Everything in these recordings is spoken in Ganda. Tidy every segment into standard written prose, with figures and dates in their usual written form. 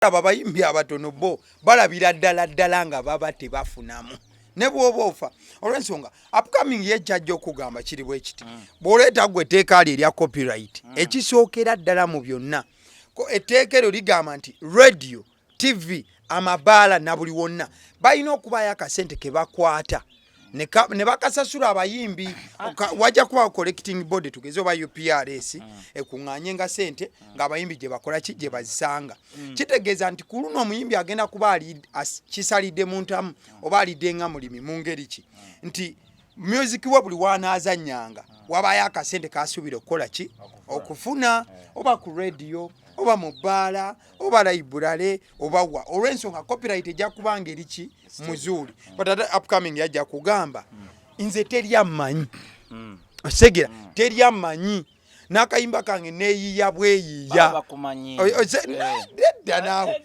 abayimbi abatono bo balabira ddala nga baba tebafunamu ne bwoba ofa olw'ensonga upcoming yejjajja okugamba kiri bwe kiti bw'oleeta gwe etteeka erya copyright ekisookera ddala mu byonna etteekero ligamba nti radio tv amabaala na buli wonna balina okubayo akasente ke bakwata ne bakasasula abayimbi wajja kuba collecting body tugeze oba UPRS ekuŋŋaanye nga sente ng'abayimbi gye bakola ki gye bazisanga kitegeeza nti ku luno omuyimbi agenda kuba kisalidde mu ntamu oba alidde nga mulimi mu ngeri ki nti music we buli wanaazannyanga wabayo akasente kasuubira okukola ki okufuna oba ku radio oba mu bbaala oba library oba wa olw'ensonga copyright ejja kuba ngeri ki muzuuli but ate upcoming yajja kugamba nze teryamanyi osegera teryamanyi n'akayimba kange neeyiya bweyiya edda naawe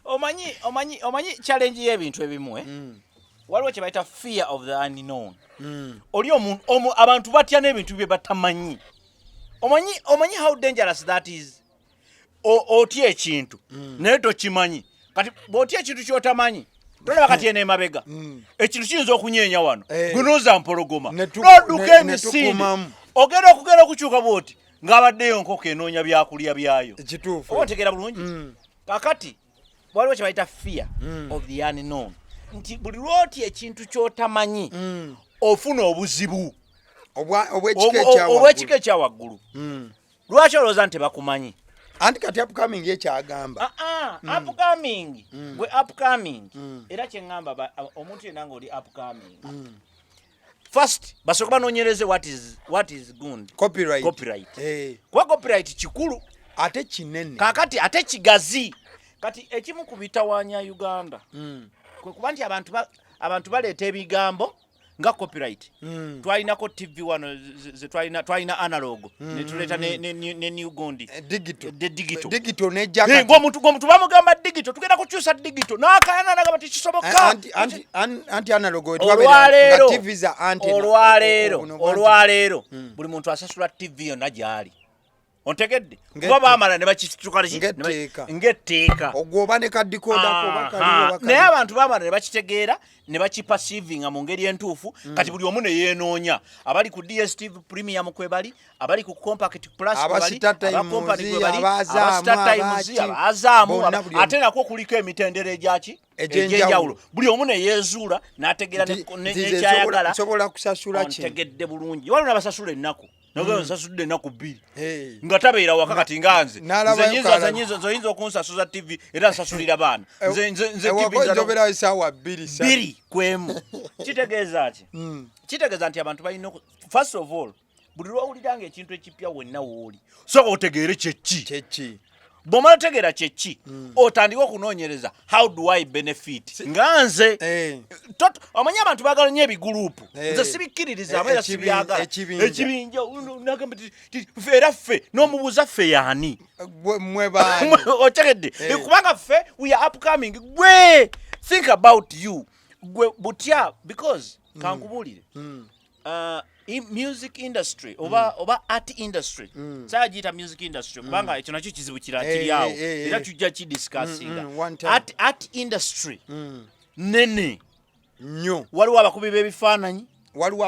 omanyi challenge y'ebintu ebimu waliwo kye bayita fear of the unknown oli abantu batya n'ebintu bye batamanyi omanyi how dangerous that is otya ekintu naye tokimanyi kati bw'otya ekintu ky'otamanyi tolaba kati eno emabega ekintu kiyinza okunyeenya wano gunoza mpologoma n'odduka emisinde ogenda okukyuka bw'oti ng'abaddeyo nkoko enoonya byakulya byayo oba otegeera bulungi kakati waliwo kye bayita fear of the unknown nti buli lwotya ekintu ky'otamanyi ofuna obuzibu obw'ekika ekyawaggulu lwaki olowooza nti bakumanyi anti kati upcoming ekyagamba upcoming gwe upcoming era kye ŋŋamba omuntu yenna ng'oli upcoming first basooka banoonyereze what is good copyright kuba copyright kikulu ate kinene kakati ate kigazi kati ekimu ku bitawaanya Uganda kwe kuba nti abantu baleeta ebigambo nga copyright twalinako TV wano twalina analog ne tuleeta ne new gondi digital nejja ng'omuntu bamugamba digital tugenda kukyusa digital n'akaana nagamba tikisoboka anti analog twabera TV za anti olwaleero buli muntu asasula TV yonna gy'ali ontegedde kuba baamala ne bakituka ng'etteeka ogwoba ne kadikoda naye abantu baamala ne bakitegeera ne bakipasivinga mu ngeri entuufu kati buli omu ne yeenoonya abali ku DSTV Premium kwe bali abali ku Compact Plus abazaamu ate nakwo kuliko emitendera egy'enjawulo buli omu ne yeezuula n'ategeera nekyayagala sobola kusasula ki ontegedde bulungi waliwo n'abasasula ennaku nawe nsasudde ennaku 2 nga tabeera waka kati nga nze zoyinza okunsasuza TV era nsasulira baana nze njobera esaawa 2 kwemu kitegeeza ki kitegeeza nti abantu balina first of all buli lwawuliranga ekintu ekipya wenna wooli soka otegeere kyeki bw'omala otegeera kyeki otandika okunoonyereza how do I benefit nga nze omanyi abantu baagala nnyo ebiguruupu nze sibikkiririza era sibyagala ekibinja era ffe n'omubuuza ffe yaani otegedde kubanga ffe we are upcoming gwe think about you gwe butya because kankubuulire music industry oba art industry sayagiyita music industry kubanga ekyo nakyo kizibu kiri awo era tujja kidiscussinga art industry nene nnyo waliwo abakubi b'ebifaananyi waliwo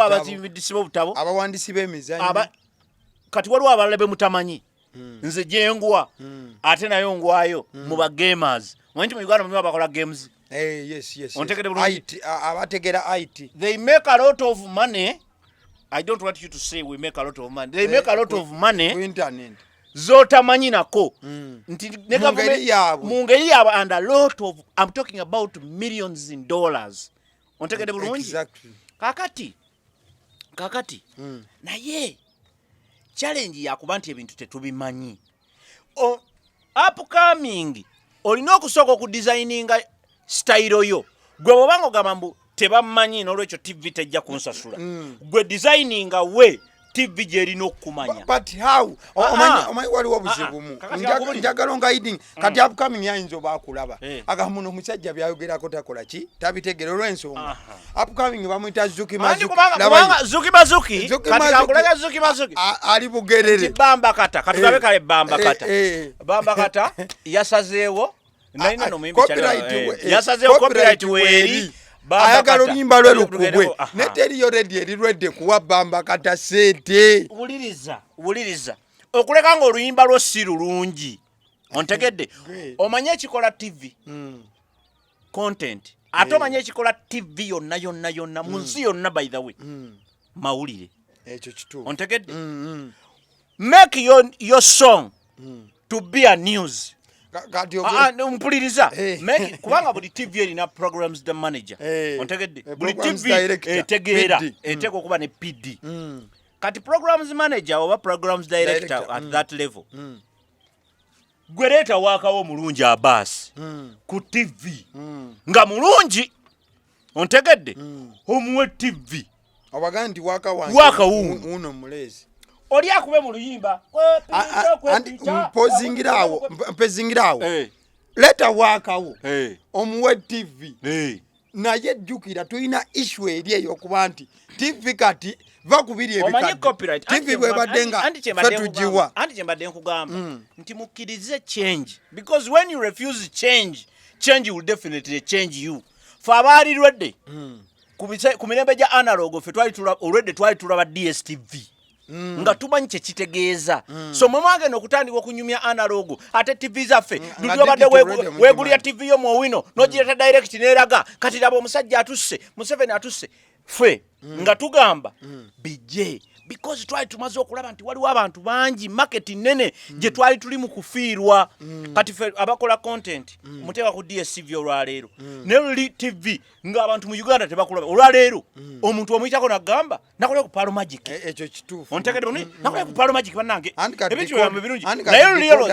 abazimbiddisi b'obutabo abawandiisi b'emizannyo kati waliwo abalala bemutamanyi nze gyengwa ate nayo ngwayo mu bagamers manyi nti mu Uganda mulimu abakola games yes. abategera IT. They make a lot of money. I don't want you to say we make a lot of money. They make a lot of money. Internet. Zotamanyi nako. Mungeri yabo and a lot of, I'm talking about millions in dollars. Ontegede bulungi? Exactly. Kakati. Naye challenge yakuba nti ebintu tetubimanyi. Upcoming olina okusooka okudesigninga style yo gwe bw'obanga ogamba mbu tebamanyi n'olwekyo TV tejja kunsasula gwe designinga we TV jerino kumanya. But how? Omanyi waliwo buzibumu. Njagala nga hiding kati upcoming yayinzo bakulaba. Agamuno musajja byayogerako takola ki? Tabitegera olw'ensonga. Upcoming bamuyita Zuki Mazuki. Kubanga Zuki Mazuki kati kakulaga Zuki Mazuki. Ali bugerere. Bamba kata. Kati babe kale bamba kata. Bamba kata yasazeewo. Naina no muyimbi kyali. Yasazeewo copyright weri. Ayagala oluyimba lwe lukubwe neteriyo ready erirwedde kuwa bamba kata sente. Wuliriza okuleka nga oluyimba lwo si lulungi ontegedde omanye ekikola TV content ate omanye ekikola TV yonna mu nsi yonna by the way mawulire ekyo kituufu ontegedde make your song to be a news. Mpuliriza kubanga buli TV erina programs the manager ontegedde buli TV etegeera eteeka okuba ne PD kati programs manager oba programs director at that level gwe leeta waakawo omulungi abasi ku TV nga mulungi ontegedde omuwe TV abagaa nti waakawuno mulezi oli akube mu luyimba mpezingirawo leta waakawo omuwe TV naye ejjukira tulina issue eri eyokuba nti TV kati va kubiri ebikadde TV bwebadde nga fe tugiwa anti kyembadde nkugamba nti mukkirize change because when you refuse change will definitely change you fe abaalirwedde ku mirembe gya analog fe twali tulaba DSTV nga tumanyi kye kitegeeza so mwe mwagenda okutandika okunyumya analogo ate TV zaffe dulibadde weegulira TV yo mu wino n'ogireta direct n'eraga kati laba omusajja atusse Museveni atusse ffe nga tugamba bijje because twali tumaze okulaba nti waliwo abantu bangi market nene gye twali tuli mu kufiirwa kati ffe abakola content muteeka ku DSTV olwaleero ne TV ng'abantu mu Uganda tebakulaba olwaleero omuntu omuyitako n'agamba nakolera ku Palo Magic ekyo kituufu ontegedde buni nakolera ku Palo Magic bannange ebintu byambe birungi naye oluyero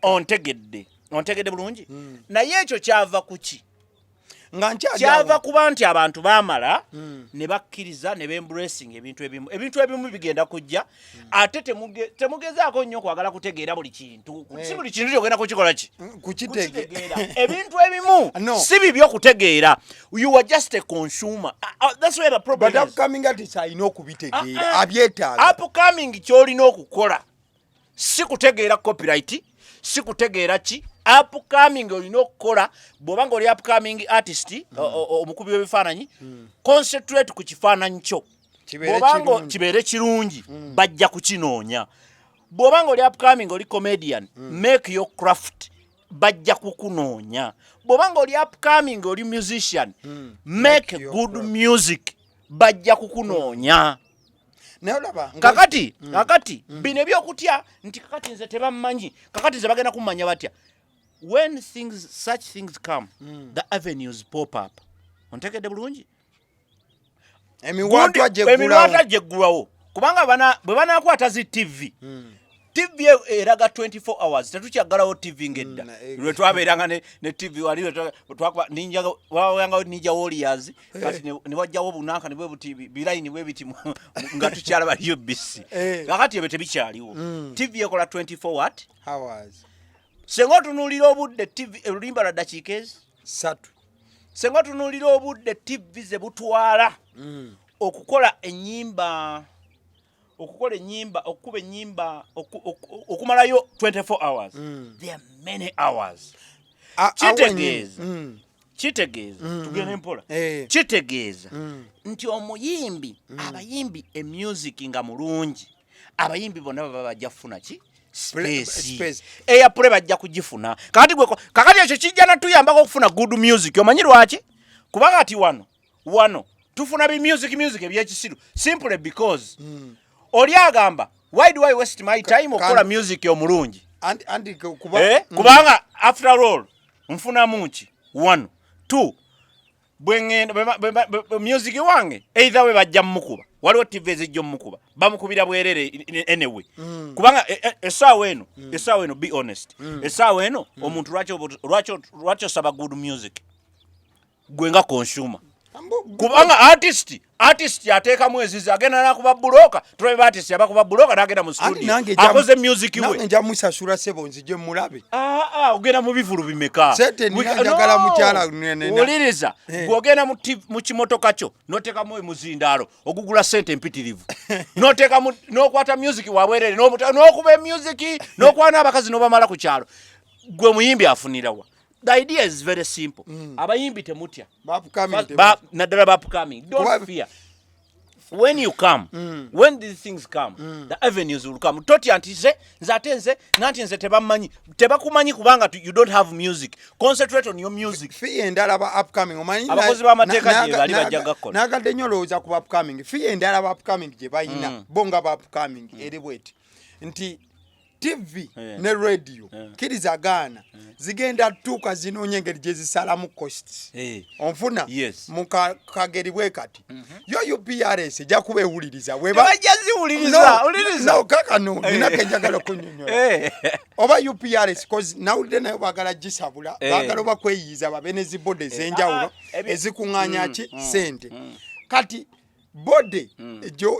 ontegedde bulungi naye ekyo kyava kuki nga kyava kuba nti abantu baamala ne bakkiriza ne bembracing ebintu ebimu bigenda kujja ate temugezaako nnyo kwagala kutegeera buli kintu si buli kintu kyogenda kukikola ki kukitegeera ebintu ebimu si bibi okutegeera you are just a consumer that's where the problem is but upcoming artists alina okubitegeera abyetaaga upcoming kyolina okukola si kutegeera copyright si kutegeera ki upcoming olina okukola bw'oba nga oli upcoming artist omukubi w'ebifaananyi concentrate ku kifaananyi kyo bw'oba nga kibeere kirungi bajja kukinoonya bw'oba nga oli upcoming oli comedian make your craft bajja kukunoonya bw'oba nga oli upcoming oli musician make good music bajja kukunoonya kakati bino ebyokutya nti kakati nze tebammanyi kakati nze bagenda kummanya batya when such things come the avenues pop up ontegedde bulungi emiwaatwa gyeggulawo kubanga bwe banaakwata zi TV eraga 24 hours tetukyagalawo TV ngedda lwe twabeeranga ne TV wali wayangawo Ninja Warriors kati ne wajjawo bunanka ne bwe buti bilayini bwe biti nga tukyalaba UBC kakati ebyo tebikyaliwo TV ekola 24 hours senga otunuulira obudde TV olulimba lwa dakiika satu senga otunuulira obudde TV ze butwala okukola ennyimba okukuba ennyimba okumalayo 24 hours there are many hours kitegeeza tugende mpola kitegeeza nti omuyimbi abayimbi emusic nga mulungi abayimbi bonna baba bajja kufuna ki space airplay bajja kugifuna kakati ekyo kijja natuyambako okufuna good music omanyi lwaki kubanga ati wano tufuna music ebyekisiru simply because oli agamba why do I waste my time okola music omulungi kubanga after all nfuna munki 1 2 music wange either we bajja mukuba waliwo TV ezijja mukuba bamukubira bwerere anyway kubanga esaawa eno be honest esaawa eno omuntu lwaki osaba good music gwe nga consumer kubanga artist ateeka mwezi agenda nakuba buloka tulebe artist abakuba buloka nagenda mu studio akoze music we nange nja musasula sebo nzije mulabe ogenda mu bivulu bimeka sete njagala mukyala nene uliriza gwogenda mu kimotoka kyo noteeka mu muzindaalo ogugula sente empitirivu noteeka nokwata music wabwerere nokuba music nokwana abakazi nobamala ku kyalo gwe muyimbi afunirawa. The idea is very simple. Abayimbi temutya. Nadala bapukami. Don't fear. When you come, when these things come, the avenues will come. Toti antize, nzatenze, nantinze tebamanyi. Tebakumanyi kubanga you don't have music. Concentrate on your music. Fiye ndala ba upcoming. Abakozi ba Mateeka je bali bajjaga kola. Nagadde nnyo lowooza ku upcoming. Fiye ndala ba upcoming je bayina. Bonga ba upcoming. Eri bweti. Nti TV ne radio kiriza gaana zigenda tuka zinoonye engeri gye zisalamu costs onfuna mu kageri bwe kati yo UPRS ejja kubeewuliriza bajja ziwuliriza no kakano nina kenjagala kunyonyola oba UPRS cause nawulidde nayo baagala gisabula baagala oba kweyiyiza babe ne zibode ez'enjawulo ezikuŋŋaanya ki sente kati bode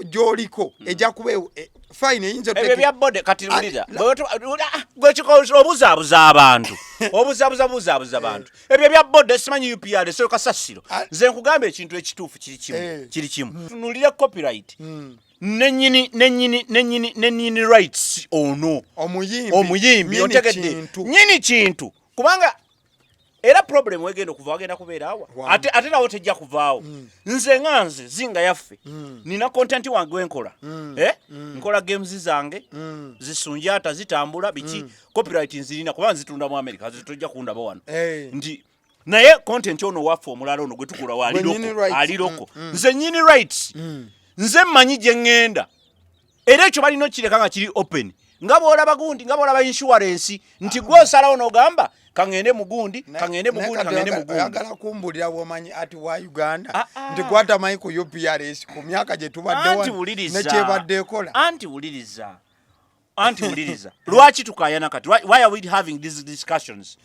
joliko ejja kubeewo fine eyinza ebyo bya bode kati mulira gwekikola obuzaabuza abantu obuzaabuza abantu ebyo bya bode simanyi UPR so kasasiro nze nkugamba ekintu ekituufu kiri kimu tunulira copyright nenyini rights ono omuyimbi otegedde nyini kintu kubanga era problem wegenda kuva wagenda kubeera awa ate nawo tejja kuvaawo nze zinga yaffe nina content wange wenkola nkola games zange zisunjata zitambula biki copyright nzirina kuba nzitunda mu America zitojja kundaba wano ndi naye content ono waffe omulala ono gwe tukula waliroko nze nyini rights nze manyi gye ngenda era ekyo balina kireka nga kiri open nga bwolaba gundi nga bwolaba insurance nti gwosalawo n'ogamba kangende mugundi agala kumbulira bwomanyi ati wa Uganda nti gwatamanyi ku UPRS ku myaka gye tubadde wano nekyebadde ekola anti wuliriza lwaki tukayana kati why are we having these discussions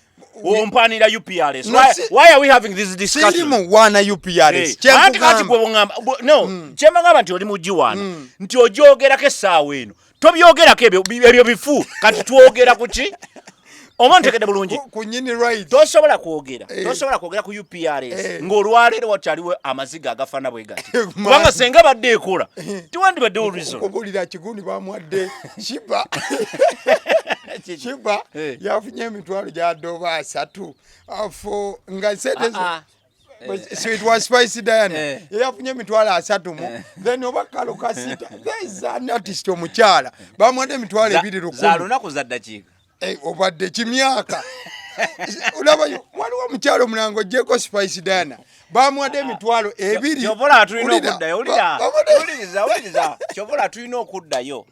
ompanira UPRS why are we having these discussions sirimu wana UPRS anti kati gwe ngamba no kyemangamba nti oli mujiwana nti ojogerako essaawa eno tobyogerako ebyo bifu kati twogera kuki omantegede bulungi kunyini right tosobola kwogera ku UPRS ng'olwaleero wakyaliwo amaziga agafana bwe gati kubanga senga badde ekola tiwandibadde reason okubulira kigundi bamwadde Shiba yafunye emitwalo gya doba 3 afo nga sente so it was spicy Diana yafunye emitwalo 3 mu then obakalo kasita there is an artist omukyala bamwadde emitwalo 2 za lunaku za ddakiika obadde kimyaka ulaba waliwo omukyalo mulango jeko spicy Diana bamwadde emitwalo 2 kyobola tulina okuddayo uliriza kyobola tulina okuddayo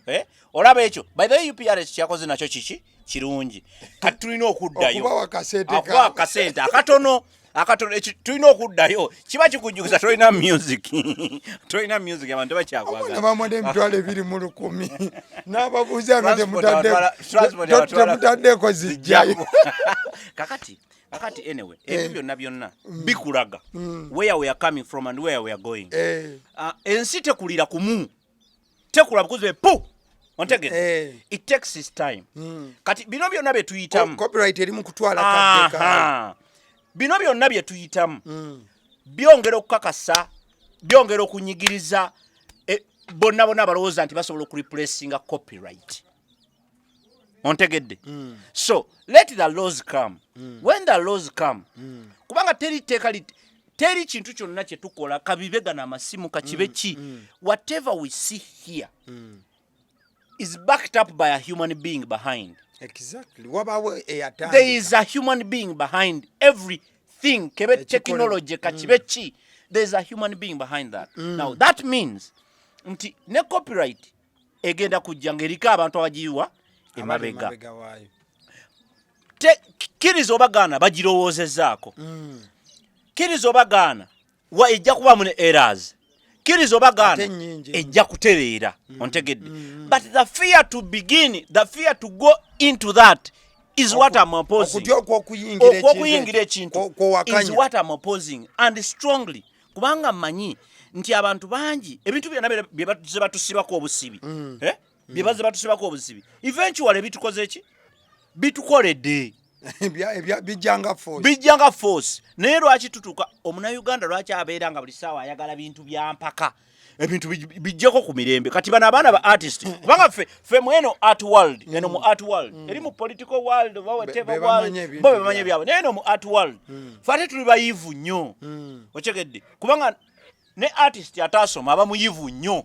olaba ekyo by the way UPRS kyakoze nakyo kiki kirungi kati tulina okuddayo okuba akasente akatono tulina okuddayo kiba kikujjukiza tolina music abantu bakyakwagala bamwadde emitwalo 210 n'ababuuza nga temutaddeko zijjayo kakati anyway ebyo byonna bikulaga where we are coming from and where we are going ensi tekulira kumu tekula bukuzibe pu ontegede it takes its time kati bino byonna bye tuyitamu copyright eri mu kutwala kaddeka bino byonna bye tuyitamu byongera okukakasa byongera okunyigiriza bonna abalowooza nti basobola okureplacinga copyright ontegedde so let the laws come when the laws come kubanga teri kintu kyonna kye tukola kabibegana amasimu kakibe ki whatever we see here is backed up by a human being behind. Exactly. There is a human being behind everything. Technology, kachibechi. There is a human being behind that. Now that means ne copyright egenda kujangerika abantu abajiwa emabega. Kirizo bagana bajirowozezaako. Kirizo bagana wa ejja kuba mune errors. Kirizo bagana ejja kutereera ontegedde. But the fear to begin, the fear to go into that is what I'm opposing. Okuyingira ekintu is what I'm opposing and strongly. kubanga manyi nti abantu bangi ebintu byonna bye batusibako obusibi bye baze batusibako obusibi eventually bitukoze ki bitukoledde bijjanga force naye lwaki tutuuka omunayuganda lwaki abeera nga buli ssaawa ayagala bintu bya mpaka ebintu bijjeko ku mirembe kati bano abaana ba artist kubanga ffe mweno art world eno mu art world eri mu political world oba whatever world bo bemanye byabwe naye eno mu art world ffe ate tuli bayivu nnyo okyegedde kubanga ne artist atasoma aba muyivu nnyo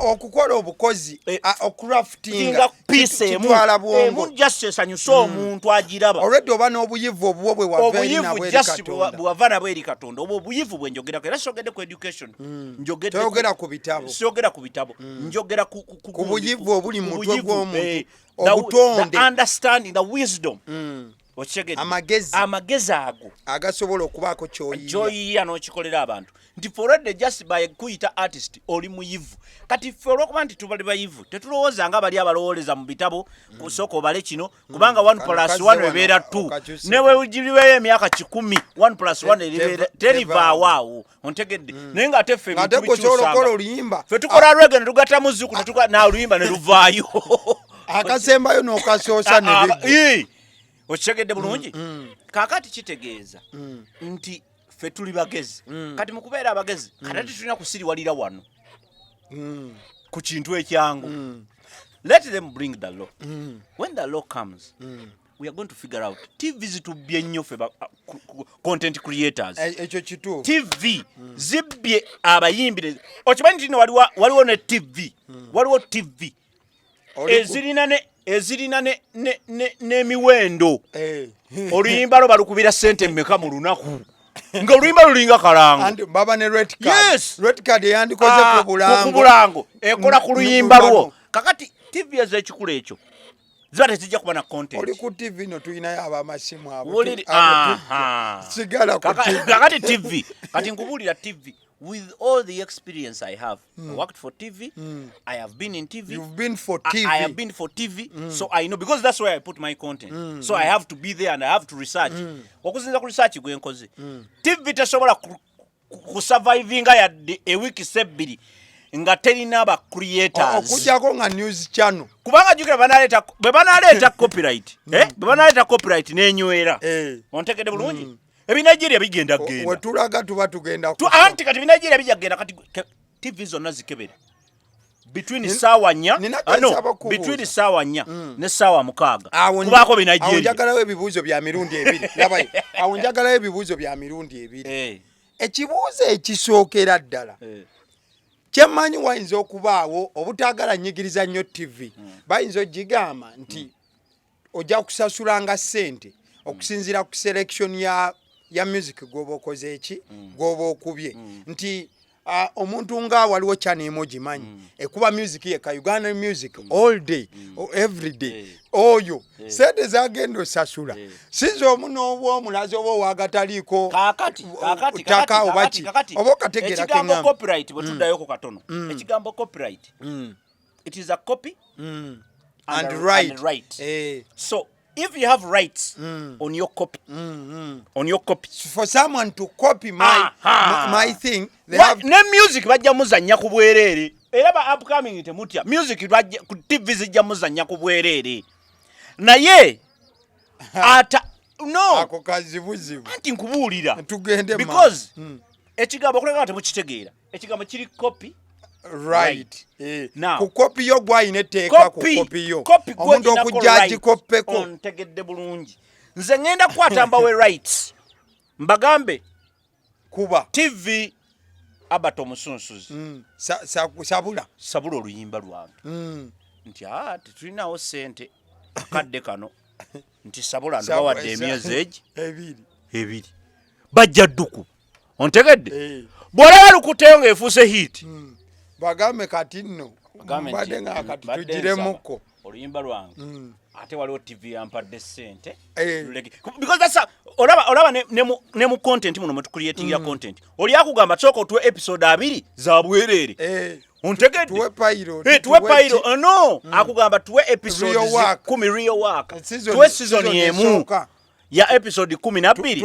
okukola obukozi okuraftinga piece emu just esanyusa omuntu agiraba already oba n'obuyivu obuwo bwe bwava nabwe eri Katonda obwo obuyivu bwe njogerako era sogedde ku education njogera ku bitabo njogera ku buyivu obuli mu mutwe gw'omuntu obutonde the understanding the wisdom amagezi ago agasobola okubaako kyoyiya n'okikolera abantu nti forward just by kuyita artist oli muyivu kati ffe olwokuba nti tubali bayivu tetulowooza nga bali abalowoleza mu bitabo kusooka obale kino kubanga 1+1 ebeera 2 ne wegiriweyo emyaka 10 1+1 terivaawo awo ontegedde naye nga ate ffe ffe tukola lwege ne tugatta muziku n'oluyimba ne luvaayo akasembayo n'okasoosa ne okitegedde bulungi kaakati kitegeeza nti ffe tuli bagezi kati mu kubeera abagezi kati tulina kusiriwalira wano ku kintu ekyangu let them bring the law when the law comes we are going to figure out TV zitubbye nnyo ffe content creators ekyo kituufu TV zibbye abayimbire okimanyi nti waliwo ne TV waliwo TV ezirina n'emiwendo oluyimba lo balukubira ssente mmeka mu lunaku nga oluyimba lulinga kalanga baba ne red card eyandikoze ku bulango ekola ku luyimba lwo kakati TV ez'ekikula ekyo ziba tezijja kuba na content oli ku TV no tulinayo abamasimu abo sigala kakati TV kati nkubuulira TV with all the experience I have, I worked for TV. I have been in TV. You've been for TV. I have been for TV, so I know because that's where I put my content. So I have to be there and I have to research. Okuzinza ku research gwe nkoze. TV tesobola ku surviving ya a week sebbiri nga terina aba creators. Okujjako nga news channel. Kubanga jukira banaleeta copyright. Banaleeta copyright n'enywera. Ontegedde bulungi. Ebinajiria bigenda genda. Wetulaga tuba tugenda ku. Anti kati binajiria bijagenda kati TV zonna zikebere. Between sawa nya between sawa nya ne sawa mukaaga. Kubako binajiria. Awonjagalawo ebibuuzo bya mirundi ebiri. Labaye. Awonjagalawo ebibuuzo bya mirundi ebiri. Ekibuuzo ekisookera ddala. Kyemmanyi wayinza okubaawo obutaagala nnyigiriza nnyo TV. Bayinza ogigamba nti ojja kusasulanga ssente okusinziira ku selection ya music gwoba okoze eki gwoba okubye nti omuntu nga waliwo channel emoji manyi ekuba music ye ka Uganda music all day every day oyo sente zagenda osasula sinzo omuno omulazi oba wagataliiko kakati oba okategera ekigambo copyright bwe tuddayo ku katono ekigambo copyright it is a copy and right. So if you have rights on your copy, for someone to copy my thing, they have ne music bajja muzanya ku bwerere. Era ba upcoming temutya music bajja ku TV zijja muzanya ku bwerere. Naye ata no ako kazibuzibu. Anti nkubuulira. Tugende because ekigambo kuleka temukitegeera. Ekigambo kiri copy right. Now ku copy yo gwayine teeka ku copy yo omuntu okujjaji kopeko ontegedde bulungi nze ngenda kwatamba we rights mbagambe kuba TV abato musunsuzi sabula oluyimba lwange nti tetulinawo sente akadde kano nti sabula ndobawadde emyezi ebiri bajja dduku ontegedde bw'olaba lukuteyo ng'efuuse hit bagambe kati nno mbadde nga akati tugiremuko oluyimba lwange ate waliwo TV yampadde ssente because that's olaba ne mu content muno mwetucreatingira content oli akugamba sooka otuwe episode 2 za bwerere ontegedde tuwe payiro no akugamba tuwe episode 10 real work tuwe season emu ya episode 12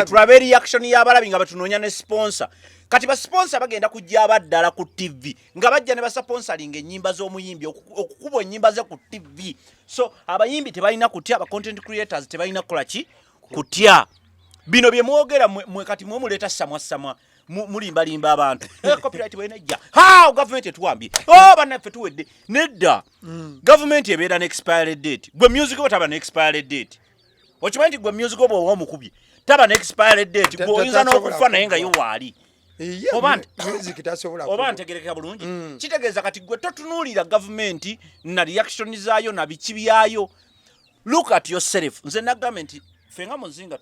tulabe reaction y'abalabi nga batunoonya ne sponsor. Kati ba sponsor bagenda kujja abaddala ku TV nga bajja ne ba sponsoring ennyimba z'omuyimbi okukubwa ennyimba ze ku TV. So abayimbi tebalina kutya, aba content creators tebalina kukola ki kutya. Bino bye mwogera mwe kati mwe muleeta samwa mulimbalimba abantu. Copyright bwe nejja. Government etuwambye. Bannaffe tuwedde. Nedda. Government ebeera ne expiry date. Gwe music otaba ne expiry date. Okimanyi gwe music oba omukubye. Taba ne expiry date. Gwe oyinza n'okufa naye nga yo waali. Oba ntegerekeka bulungi. Kitegeeza kati gwe totunuulira government na reaction zaayo na biki byayo. Look at yourself. Nze na government fenga muzinga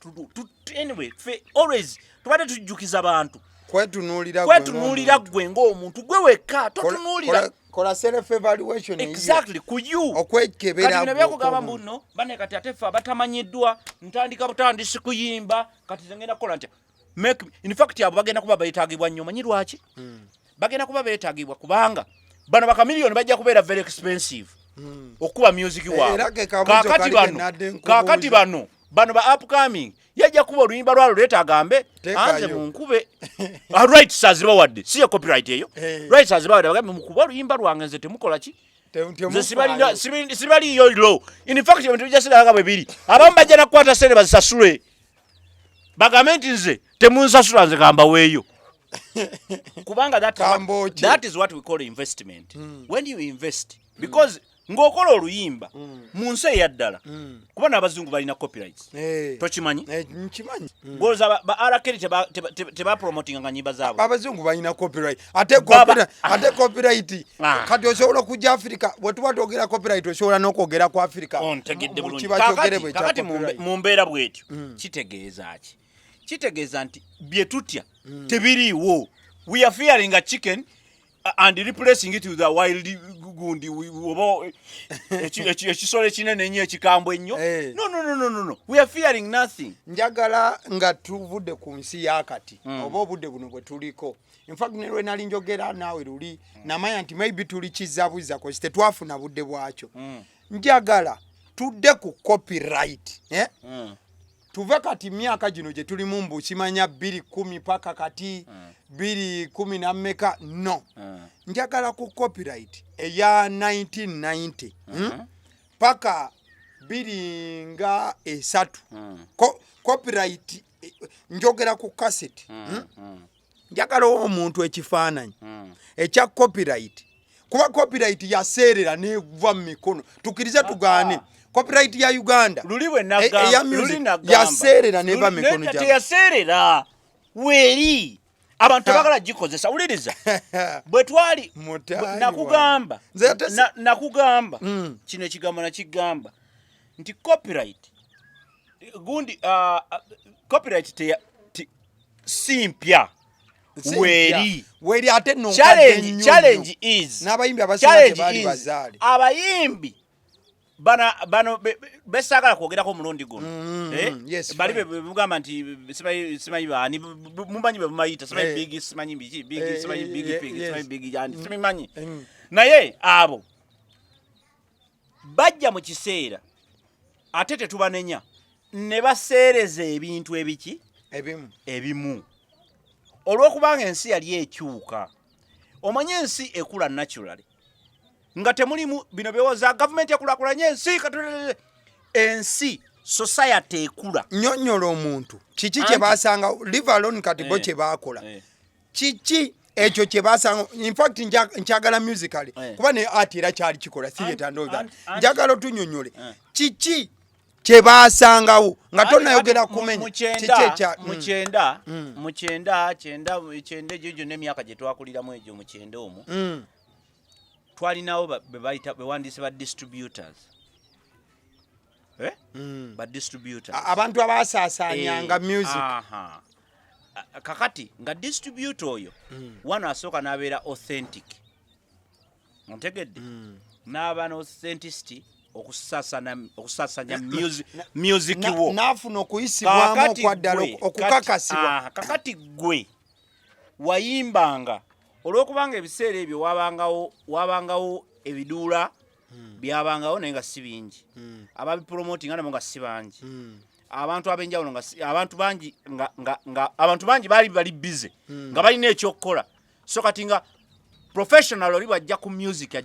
anyway always tubade tujjukiza abantu kwetunuulira gwe ng'omuntu gwe wekka totunuulira kola self evaluation exactly ku you okwekebera kati byakugamba mbuno bane kati atefa abatamanyiddwa ntandika butandisi kuyimba kati zengenda kola ntya in fact abo bagenda kuba bayitaagibwa nnyo manyi lwaki bagenda kuba beetaagibwa kubanga bano bakamiliyoni bajja kubeera very expensive okuba music waabwe kakati bano ba upcoming yajja kuba oluyimba lwalo leeta agambe anze munkube rights azibawadde si copyright eyo rights azibawadde bagambe mukuba oluyimba lwange nze temukola ki nze sibaliyo law in fact ebintu bijasiraga bwe biri abamu bajja nakukwata sente bazisasule bagambe nti nze temunsasula nze gamba weeyo kubanga that is what we call investment when you invest because ng'okola oluyimba mu nsi eyaddala kuba n'abazungu balina copyrights tokimanyi nkimanyi goza ba Abilekele teba promoting nga nyimba zaabwe abazungu balina copyright ate copyright kati osobola kujja Africa bwe tuba twogera copyright osobola n'okwogera ku Africa ontegedde bulungi kakati mu mbeera bwetyo kitegeeza nti bye tutya tebiriiwo we are fearing a chicken and replacing it with a wild gundi oba ekisolo kinene ennyo ekikambwe ennyo no we are fearing nothing. Njagala nga tuvudde ku nsi yakati oba obudde buno bwe tuliko in fact ne lwe nali njogera naawe luli namanya nti maybe tuli kizabuza kozi tetwafuna budde bwakyo njagala tudde ku copyright tuve kati myaka gino gye tuli mu mbu kimanya 2010 paka kati 2010 na mmeka no njagala ku copyright eya 1990 paka 2003 copyright njogera ku cassette njagala omuntu ekifaananyi ekya copyright kuba copyright yaseerera neeva mu mikono tukirize tugaane copyright ya Uganda luliwe nagamba yaseerera neeva mu mikono gya yaseerera weeri abantu bagala gikozesa uliriza bwe twali nakugamba kino ekigambo nakigamba nti copyright gundi copyright simpya weeri ate no challenge is n'abayimbi abasinga tebali bazaale abayimbi bano besagala kwogerako omulundi guno bali bebugamba nti simanyi baani mumanyi bebumayita simanyi bigi simanyi biki bigi simanyi bigi pigi simanyi bigi jandi simanyi naye abo bajja mu kiseera ate tetubanenya ne baseereza ebintu ebiki ebimu olw'okubanga ensi yali ekyuka omanye ensi ekula naturally nga temulimu bino byowoza government ekulakulanye ensi ensi society ekula nnyonnyola omuntu kiki kye basanga live alone kati bo kye bakola kiki ekyo kye basanga in fact nkyagala musically kuba ne art era kyali kikola theatre and all that njagala tunnyonnyole kiki kye basangawo nga tonayogera kumenya mukyenda egyo n'emyaka gye twakuliramu egyo mukyenda omwo twalinawo bewandiise ba distributors ba distributors abantu abasaasaanyanga music kakati nga distributor oyo wano asooka n'abeera authentic ontegedde n'aba n'authenticity okusaasanya music wo n'afuna okuyisibwamu okwaddala okukakasibwa kakati gwe wayimbanga olw'okubanga ebiseera ebyo wabangawo ebiduula byabangawo naye nga si bingi ababipromoting nabo nga si bangi abantu abenjawulo nga abantu bangi nga abantu bangi bali busy nga balina ekyokukola so kati nga professional oli bajja ku music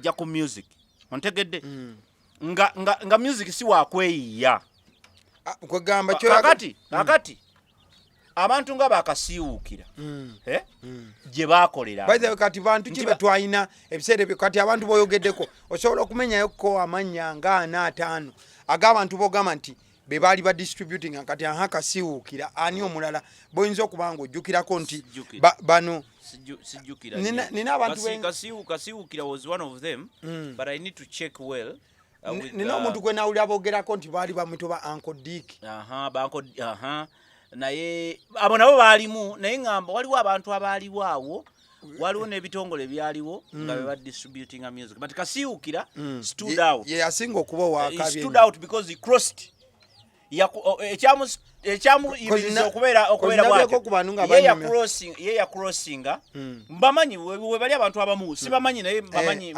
ontegedde nga music si wakweyiya kwegamba kakati abantu nga bakasiwukira gye bakolera by the way kati bantu kibe twalina ebiseera byo kati abantu boyogeddeko osobola okumenyayo ko amanya nga 4-5 ag'abantu bogamba nti be baali ba distributing kati akasiwukira ani omulala boyinza okubanga ojjukirako nti bano sijjukira nina abantu kasiwukira was one of them but I need to check well nina omuntu gwe nawulira bogerako nti baali bamuto ba Uncle Dick naye abo nabo baalimu naye ngamba waliwo abantu abaaliwo awo waliwo n'ebitongole byaliwo nga beba distributing a music but kasiwukira stood out yasinga okuba wakabi stood out because he crossed ekyamu ibiriza okubeera ye ya crossinga mbamanyi we bali abantu abamu sibamanyi naye mbamanyi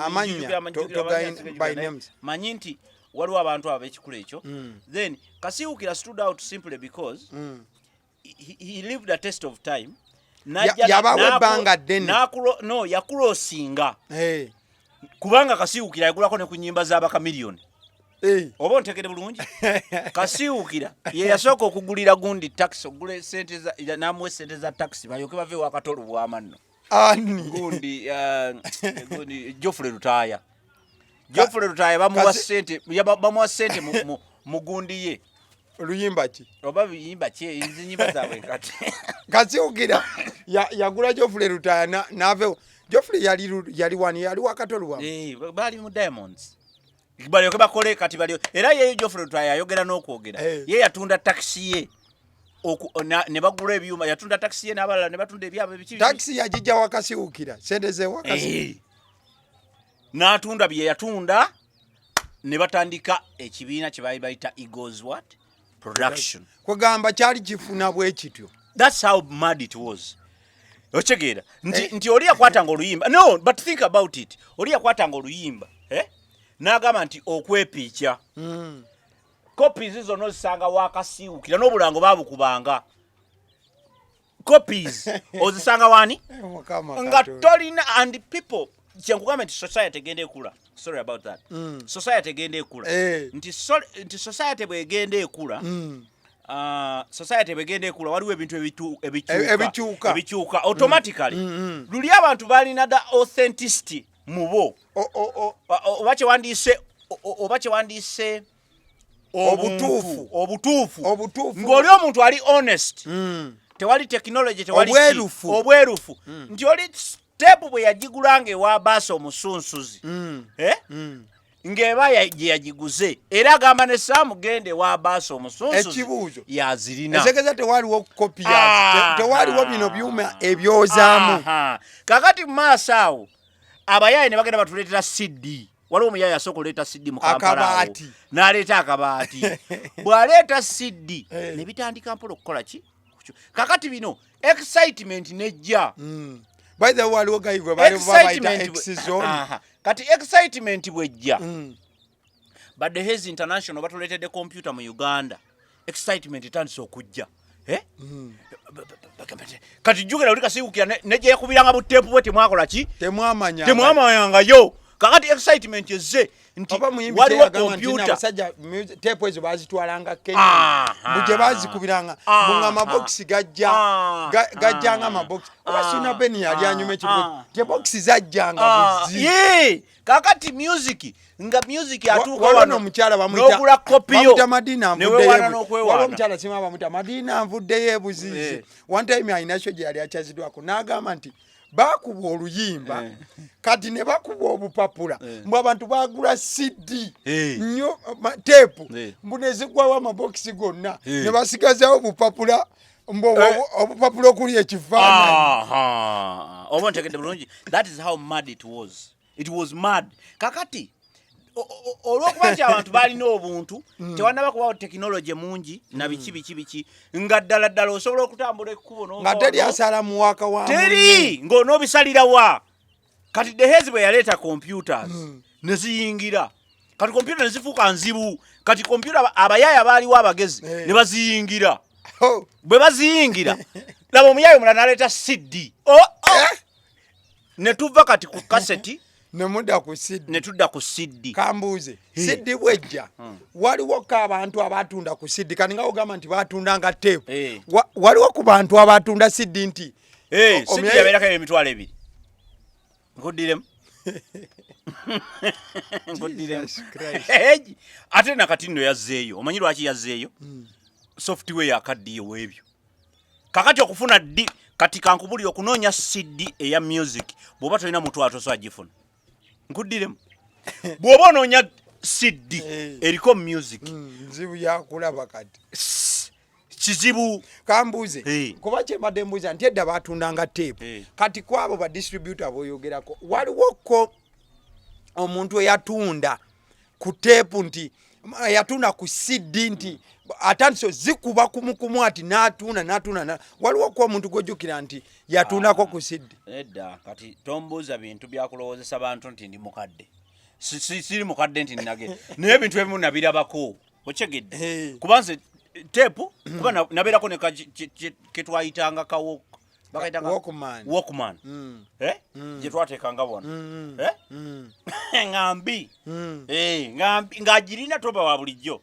manyi nti waliwo abantu ab'ekikula ekyo then kasiwukira stood out simply because he lived a test of time yabawe ebbanga ddene yakulosinga kubanga kasiwukira yagulako ne ku nnyimba z'abakamiliyoni oba ontegede bulungi kasiwukira ye yasooka okugulira gundi taxi ogula sente namuwa sente za taxi balyoke bave wakatolo bwamanno gundi Geoffrey Lutaaya bamuwa sente mu gundi ye oluyimba ki oba biyimba ki enzinyimba zaabwe kati kasiwukira yagula Geoffrey Lutaaya n'avewo Geoffrey yali wani yali wakatolo bwamu bali mu Diamonds balyoke bakole kati era yeyo Geoffrey Lutaaya ayogera n'okwogera ye yatunda taxi ye ne bagula ebyuma yatunda taxi ye n'abalala ne batunda ebyabo ebiki taxi yagijja wakasiwukira sente ze wakasi n'atunda bye yatunda ne batandika ekibiina kye baali bayita Eagles what production kwegamba kyali kifuna bwe kityo that's how mad it was ochegeera nti oli yakwatanga oluyimba no but think about it oli yakwatanga oluyimba n'agamba nti okwepiica copies izo nozisanga wakasiwukira n'obulango babukubanga copies ozisanga wani nga tolina and people kyenkugamba nti society egenda ekula sorry about that society egenda ekula nti society bwegenda ekula society bwegenda ekula waliwo ebintu ebikyuka automatically luli abantu balina da authenticity mubo oba kyewandiise obutuufu ng'oli omuntu ali honest tewali technology tewali obwerufu nti oli step bwe yagigulanga ewa baasa omusunsuzi ng'eba gye yagiguze era agamba ne saamugende ewa baasa omusunsuzi ekibuuzo yazirina esekeza tewaliwo kopi tewaliwo bino byuma ebyozaamu kakati mu maaso awo abayaye ne bagenda batuleetera CD waliwo omuyaye asooka oleeta CD mu Kampala n'aleeta akabaati bw'aleeta CD ne bitandika mpola okukola ki kakati bino excitement nejja by the way waliwo gayibwe babayita X-Zone kati excitement bwejja badde Hezi International batuleetedde computer mu Uganda excitement etandise okujja kati jjukira oli kasiwukira nejja yakubiranga buteepu bwe temwakola ki temwamanyangayo kakati excitement ezze nti waliwo computer abasajja teepu ezo bazitwalanga Kenya buje bazikubiranga bunga maboksi gajjanga maboksi oba sina beni yali anyuma ekibuga teboksi zajjanga buzi kakati music atuuka wano omukyala bamuyita kopiyo Madina waliwo omukyala sima bamuyita Madina nvuddeyo ebuziizi one time ayinakyo gye yali akyazidwako n'agamba nti bakuba oluyimba kati ne bakuba obupapula mbu abantu bagula CD nnyo teepu mbu ne zigwawo amabokisi gonna ne basigazawo obupapula mbu obupapula okuli ekifaananyi oba ntegedde bulungi that is how mad it was mad kakati olwokuba nti abantu balina obuntu tewannaba kubawo tekinologi mungi na biki nga ddala osobola okutambula ekkubo nga teri asala mu waka wa teri ng'onoobisalira wa kati Dehezi bwe yaleeta computers ne ziyingira kati computer nezifuuka nzibu kati computer abayaya baaliwo abagezi ne baziyingira bwe baziyingira laba omuyayi omulala naleeta CD ne tuva kati ku kaseti nemudda ku CD netudda ku CD kambuuze CD bwejja waliwo ko abantu abatunda ku CD kani nga ogamba nti batunda nga tape waliwo ku bantu abatunda CD nti CD yabeerako emitwalo ebiri nkuddiremu ate nakati nno yazzeeyo omanyi lwaki yazzeeyo software yakaddiyo webyo kakati okufuna kati kankubulira okunoonya CD eya music bw'oba tolina mutwalo tosobola gifuna nkuddiremu bw'oba onoonya CD eriko music nzibu yakulaba kati kizibu kambuuze kuba kyembadde mbuuza nti edda batundanga tape kati kwabo ba distributor boyogerako waliwoko omuntu eyatunda ku tape nti yatunda ku CD nti atandise zikuba kumukumu ati natunda waliwo ko omuntu gojjukira nti yatundako ku CD edda kati tombuuza bintu byakulowoozesa bantu nti ndi mukadde siri mukadde nti nage naye ebintu ebimu nabirabako okyegedde kubanze tepu kuba nabeerako ne ketwayitanga kawo Walkman gye twateekanga wano ngambi ng'agirina toba wa bulijjo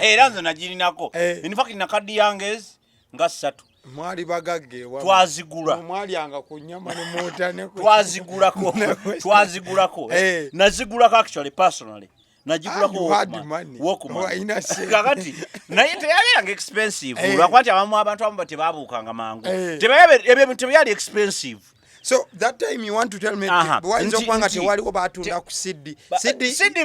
era nze nagirinako in fact nakaddi yange nga 3 mwali bagagge twazigula mwalyanga ku nnyama ne muutane twazigulako nazigulako actually personally najigulako Walkman kakati naye teyabeeranga expensive lwakuba nti abantu abamu tebabuukanga mangu tebyali expensive. So that time you want to tell me wayinza okubanga tewaliwo batunda ku CD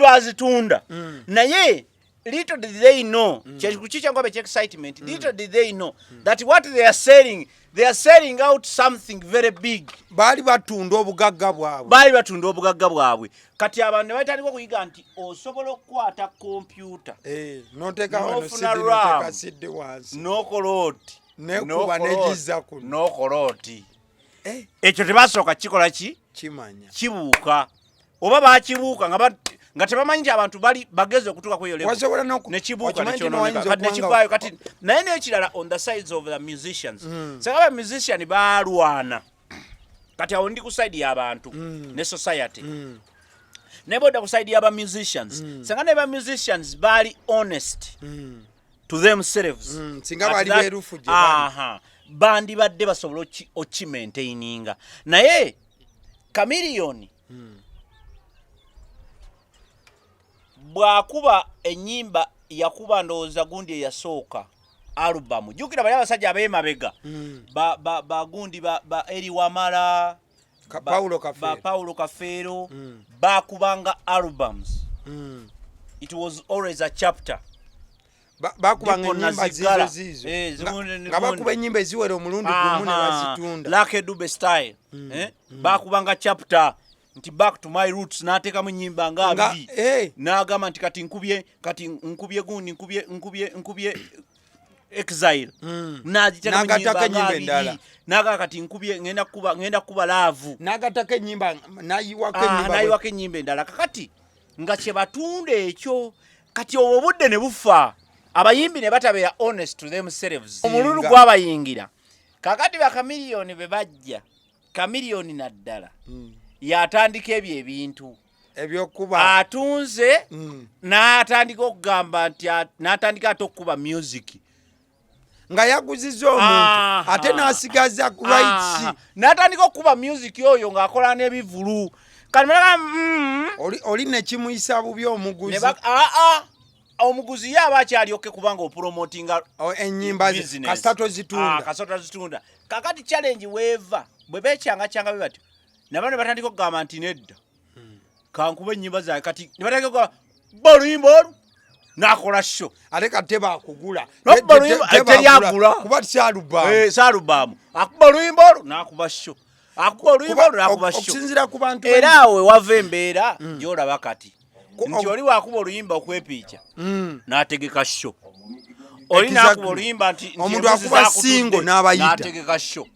bazitunda naye little did they know kyekikukikyangwa excitement little did they know that what they are selling out something very big. Bali batunda obugagga bwabwe kati abantu ne batandika okuyiga nti osobola okukwata kompyuta noteka CD wansi nokoloti nekuba negiza kuno nokoloti ekyo tebasooka kikola kimanya kibuuka oba bakibuuka nga tebamanyi nti abantu bali bageze okutuuka ku eyo nekibuuka nekivaayo kati naye n'ekirala on the sides of the musicians sanga musician baalwana kati awo ndi ku side y'abantu ne society ne bodda ku side y'aba musicians sanga ne ba musicians baali honest to themselves singa bali beerufu gye bandibadde basobola okimaintaininga naye Chameleone bwakuba ennyimba yakuba ndowooza gundi eyasooka album jukira bali abasajja abeemabega bagundi ba Eri Wamala Paulo Kafeero bakubanga albums it was always a chapter bakubanga ennyimba zizo nga bakuba ennyimba eziwera omulundi gumu ne bazitunda Lucky Dube style bakubanga chapter nti back to my roots n'ateekamu ennyimba nga abiri n'agamba nti kati nkubye gundi nkubye exile n'agiteka ennyimba endala n'agamba kati nkubye ngenda kuba laavu n'agataka ennyimba n'ayiwako ennyimba endala kakati nga kye batunda ekyo kati obwo budde ne bufa abayimbi ne batabeera honest to themselves omululu gwabayingira kakati ba Chameleone be bajja Chameleone naddala yatandika ebyo ebintu ebyokuba atunze n'atandika okugamba nti n'atandika ate okukuba music nga yaguziza omuntu ate n'asigaza rights n'atandika okukuba music oyo ng'akola n'ebivulu oli nekimuyisa bubi omuguzi omuguzi ye aba akyalyoke kubanga opromotinga ennyimba kasita tozitunda kakati challenge weeva bwe beekyanga be batyo nabano batandika okugamba nti nedda kankuba ennyimba zaabwe kati ne batandika okugamba baluyimba olu n'akola sho ate kate bakugula teryagula kuba saalubaamu akuba oluyimba olu n'akuba sho okusinziira ku bantu era awo wava embeera gy'olaba kati nti oli waakuba oluyimba okwepiica n'ategeka sho oli n'akuba oluyimba nti omuntu akuba singo n'abayita n'ategeka sho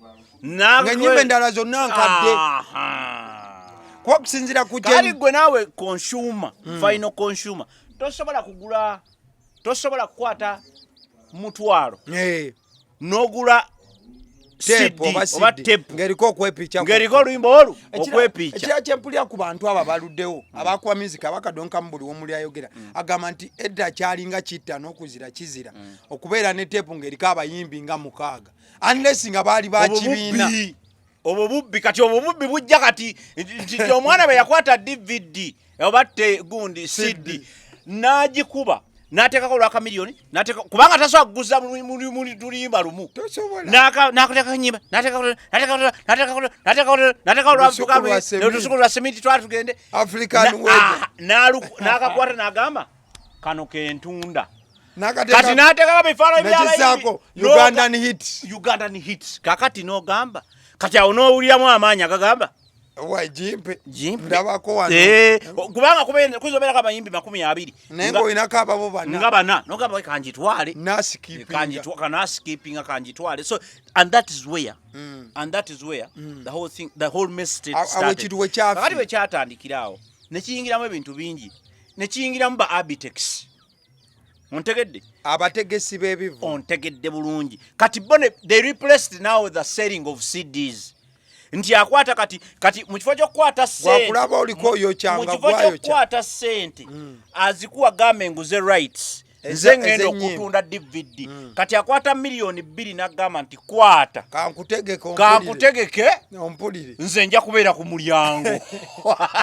ng'ennyimba endala zonna nkadde kwa kusinzira ku kali gwe nawe consumer final consumer tosobola kukwata mutwalo n'ogula tepo oba tepo ngeriko okwepicha ngeriko oluyimba olu okwepicha ekira kyempulira ku bantu aba baluddewo abakuwa music abakadonka mu buli womuli ayogera agamba nti edda kyalinga kitta n'okuzira kizira okubeera ne tepo ngeriko abayimbi nga mukaaga unless nga baali bakibiina obwo bubbi kati obwo bubbi bujja kati nti omwana bwe yakwata DVD oba gundi CD n'agikuba n'ateekako lwaka miliyoni kubanga tasobola kuguza mu luyimba lumu n'akuteekako nyimba n'ateekako lwa semiti twala tugende n'akakwata n'agamba kano kentunda kati n'ateekako bifaananyi by'abayimbi Ugandan hits kakati n'ogamba kati awo n'owuliramu amaanyi agagamba jimpe ndabako wano kubanga kuzobeerako abayimbi 20 nenga olinako ababo bana nogamba kanjitwale naskipinga kanjitwale. So and that is where the whole message started. Kakati we kyatandikirawo nekiyingiramu ebintu bingi nekiyingiramu ba Abitex ontegedde abategesi b'ebivu ontegedde bulungi kati bone they replaced now the selling of CDs nti akwata kati mu kifo ky'okukwata sente wakulaba oliko yokyanga mu kifo ky'okukwata sente azikuwa gamengu ze rights nze ngendo okutunda DVD kati akwata miliyoni 2 n'agamba nti kwata kankutegeke ompulire nze nja kubeera ku mulyango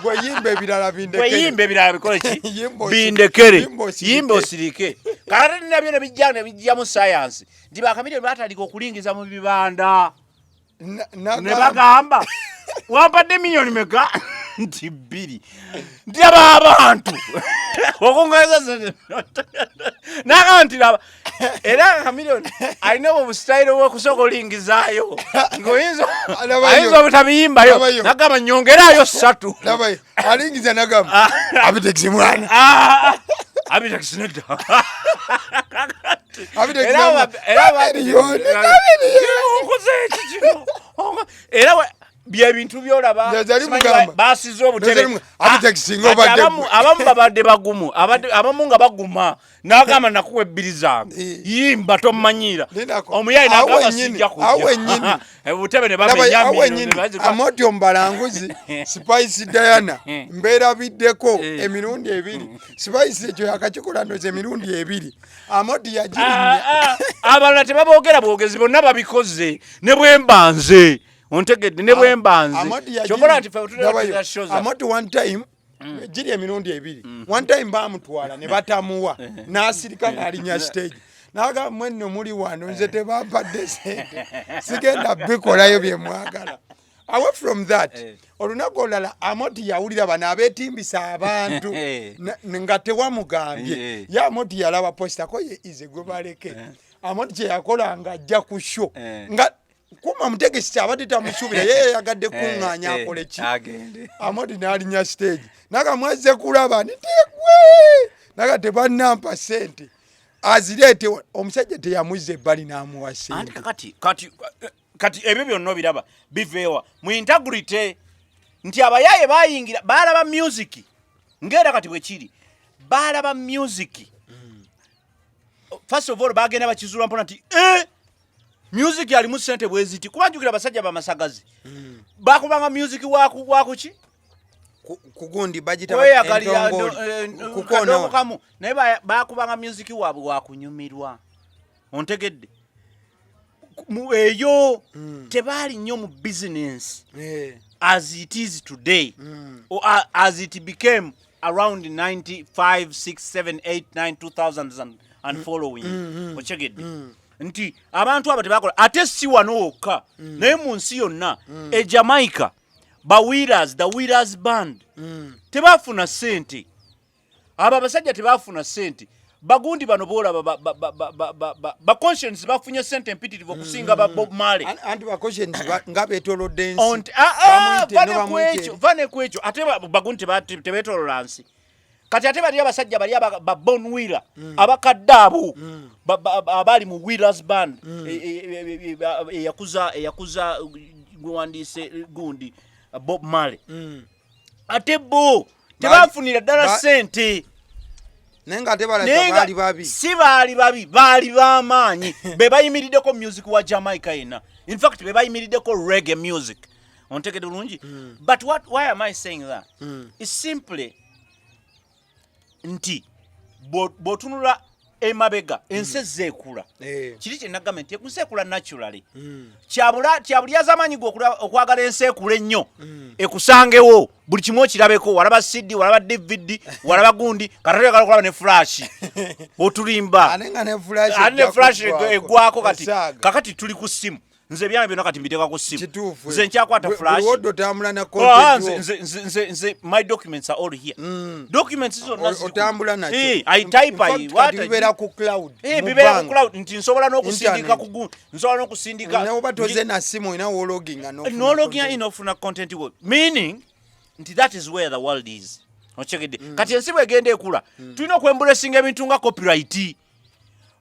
gweyimba ebirala bikole ki bindekere yimba osirike kati nabyo nebijja mu science nti bakamiliyoni batandika okulingiza mu bibanda ne bagamba wampadde miliyoni meka nti 2 nti aba abantu okungeza naga nti era miliyoni alina obusitayire bw'okusooka olingizaayo ayinza obutabiyimbayo nagamba nyongerayo 3 alingiza nagamba Abitex mwana Abitex nedda era bye bintu byolaba basize obutebe abamu babadde bagumu abamu nga baguma n'agamba nakuwa 2 zange yimba tomanyira omuyayi n'agamba sijja kujja obutebe ne bamenya Amoti Ombalanguzi Spice Diana mbeera biddeko emirundi 2 Spice ekyo yakakikola ndoze emirundi 2 Amoti yagirinya abalala tebaboogera bwogezi bonna babikoze ne bwembanze ontegedde ne bwembanze kyokola nti Amoti one time jiri emirundi 2 one time bamutwala ne batamuwa n'asirika n'alinya stage naga mwenno muli wano nze tebampadde sente sigenda bikolayo bye mwagala. Away from that olunaku olulala Amoti yawulira bano abeetimbisa abantu nga tewamugambye ye Amoti yalaba posta ko ye ize gwe baleke Amoti kye yakola nga ajja ku show nga kuma mutegesi abadde tamusubira yeye yagadde kuŋŋaanya akole ki Amoti n'alinya stage naga mwazze kulaba nitegwe naga tebannampa sente azirete omusajja teyamuzze ebbali n'amuwa sente kati ebyo byonna obiraba biveewa mu integrity nti abayaye bayingira balaba music ngera kati bwe kiri balaba music first of all bagenda bakizula mpona nti music yali mu sente bweziti kubanjukira abasajja bamasagazi bakubanga music wakuki kugundi budget kukono kamu naye bakubanga music wabwe wakunyumirwa ontegedde eyo tebali nnyo mu business as it is today or as it became around 95 6 7 8 9 2000s and following ochegedde nti abantu aba tebakola ate si wano wokka naye mu nsi yonna e Jamaica the Wheelers band tebafuna sente aba basajja tebafuna sente bagundi bano bola ba conscience bafunye sente empitirivu okusinga ba Bob Marley anti ba conscience ngabetolo dance vane kwecho ate bagundi tebetolo nsi kati ate bali abasajja bali ba Bon Wheeler abakaddaabo abali mu Wheelers band eyakuza gwandise gundi Bob Marley ate bo tebafunira ddala ssente nenga tebalaka babi si baali babi baali b'amaanyi be bayimiriddeko music wa Jamaica yena in fact be bayimiriddeko reggae music ontegedde bulungi but why am I saying that is simply nti botunula emabega ense zeekula kiri kye nagamba nti ekuseekula naturally kyabuli azamanyi gwe okwagala ense ekula ennyo ekusangewo buli kimu okirabeko walaba CD walaba DVD walaba gundi katale kala kulaba ne flash otulimba ane flash egwako kati kakati tuli ku simu nze byange byonna kati mbiteeka ku simu nze nkyakwata flash nze my documents are all here documents izo otambula nakyo I type what bibera ku cloud bibera ku cloud nti nsobola n'okusindika ku gundu nsobola n'okusindika n'oba toze na simu ina logging no logging in ofuna content wo meaning nti that is where the world is ochegede kati ensi bwegenda ekula tulina okwembulesinga ebintu nga copyright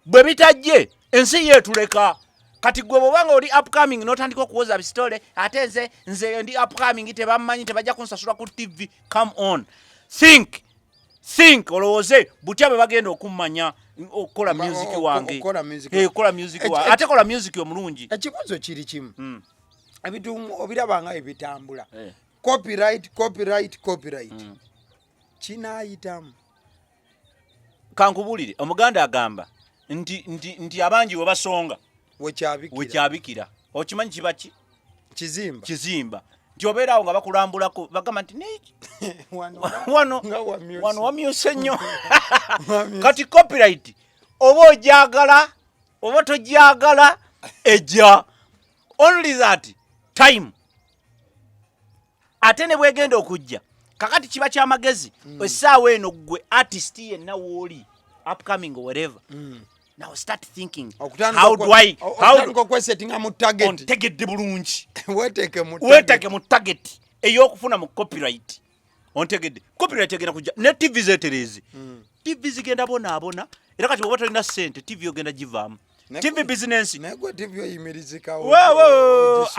bwe bitajje ensi yeetuleka kati gwe bwanga oli upcoming n'otandika okuwoza bistole ate nze ndi upcoming tebammanyi tebajja kunsasula ku TV come on think olowooze butya bwe bagenda okummanya okukola music wange kola music wange ate kola music omulungi ekibuzo kiri kimu ebintu obiraba nga ebitambula copyright kinaayitamu kankubulire omuganda agamba nti abangi we basonga wekyabikira okimanyi kibaki kizimba nti obeerawo nga bakulambulako bagamba nti wano wamyuse nnyo kati copyright oba ogyagala oba togyagala ejja only that time ate ne bwegenda okujja kakati kiba kyamagezi essaawa eno gwe artist yenna wooli upcoming or whatever now start thinking how do I setting mu target ontegedde bulungi weteke mu target ey'okufuna mu copyright ontegedde copyright egenda kujja ne TV zeterezi TV zigenda bonaabona era kati bwoba tolina ssente TV ogenda givaamu TV business negwe TV oyimirizikawo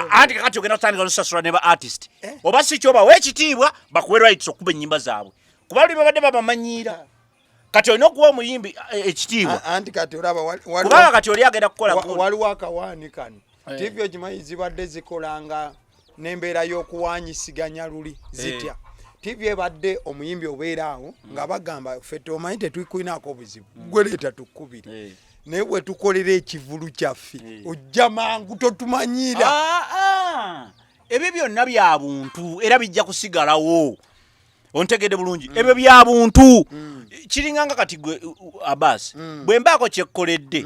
anti kakati ogenda kutandika nosasula ne ba artist oba si kyoba wekitiibwa bakuwe rights okuba ennyimba zaabwe kuba luli babadde babamanyiira kati olina okuwa omuyimbi ekitiibwa anti kati olaba kubanga kati oli agenda kukola waliwo akawaani kano TV okimanyi zibadde zikolanga n'embeera y'okuwanyisiganya luli zitya TV ebadde omuyimbi obeeraawo nga bagamba ffe tomanyi tetwikuinaako obuzibu gwe leeta tukkubire naye bwe tukolera ekivulu kyaffe ojja mangu totumanyiira ebyo byonna bya buntu era bijja kusigalawo ontegedde bulungi ebyo bya buntu kiringanga kati gwe Abbas bwe mbaako kyekkoledde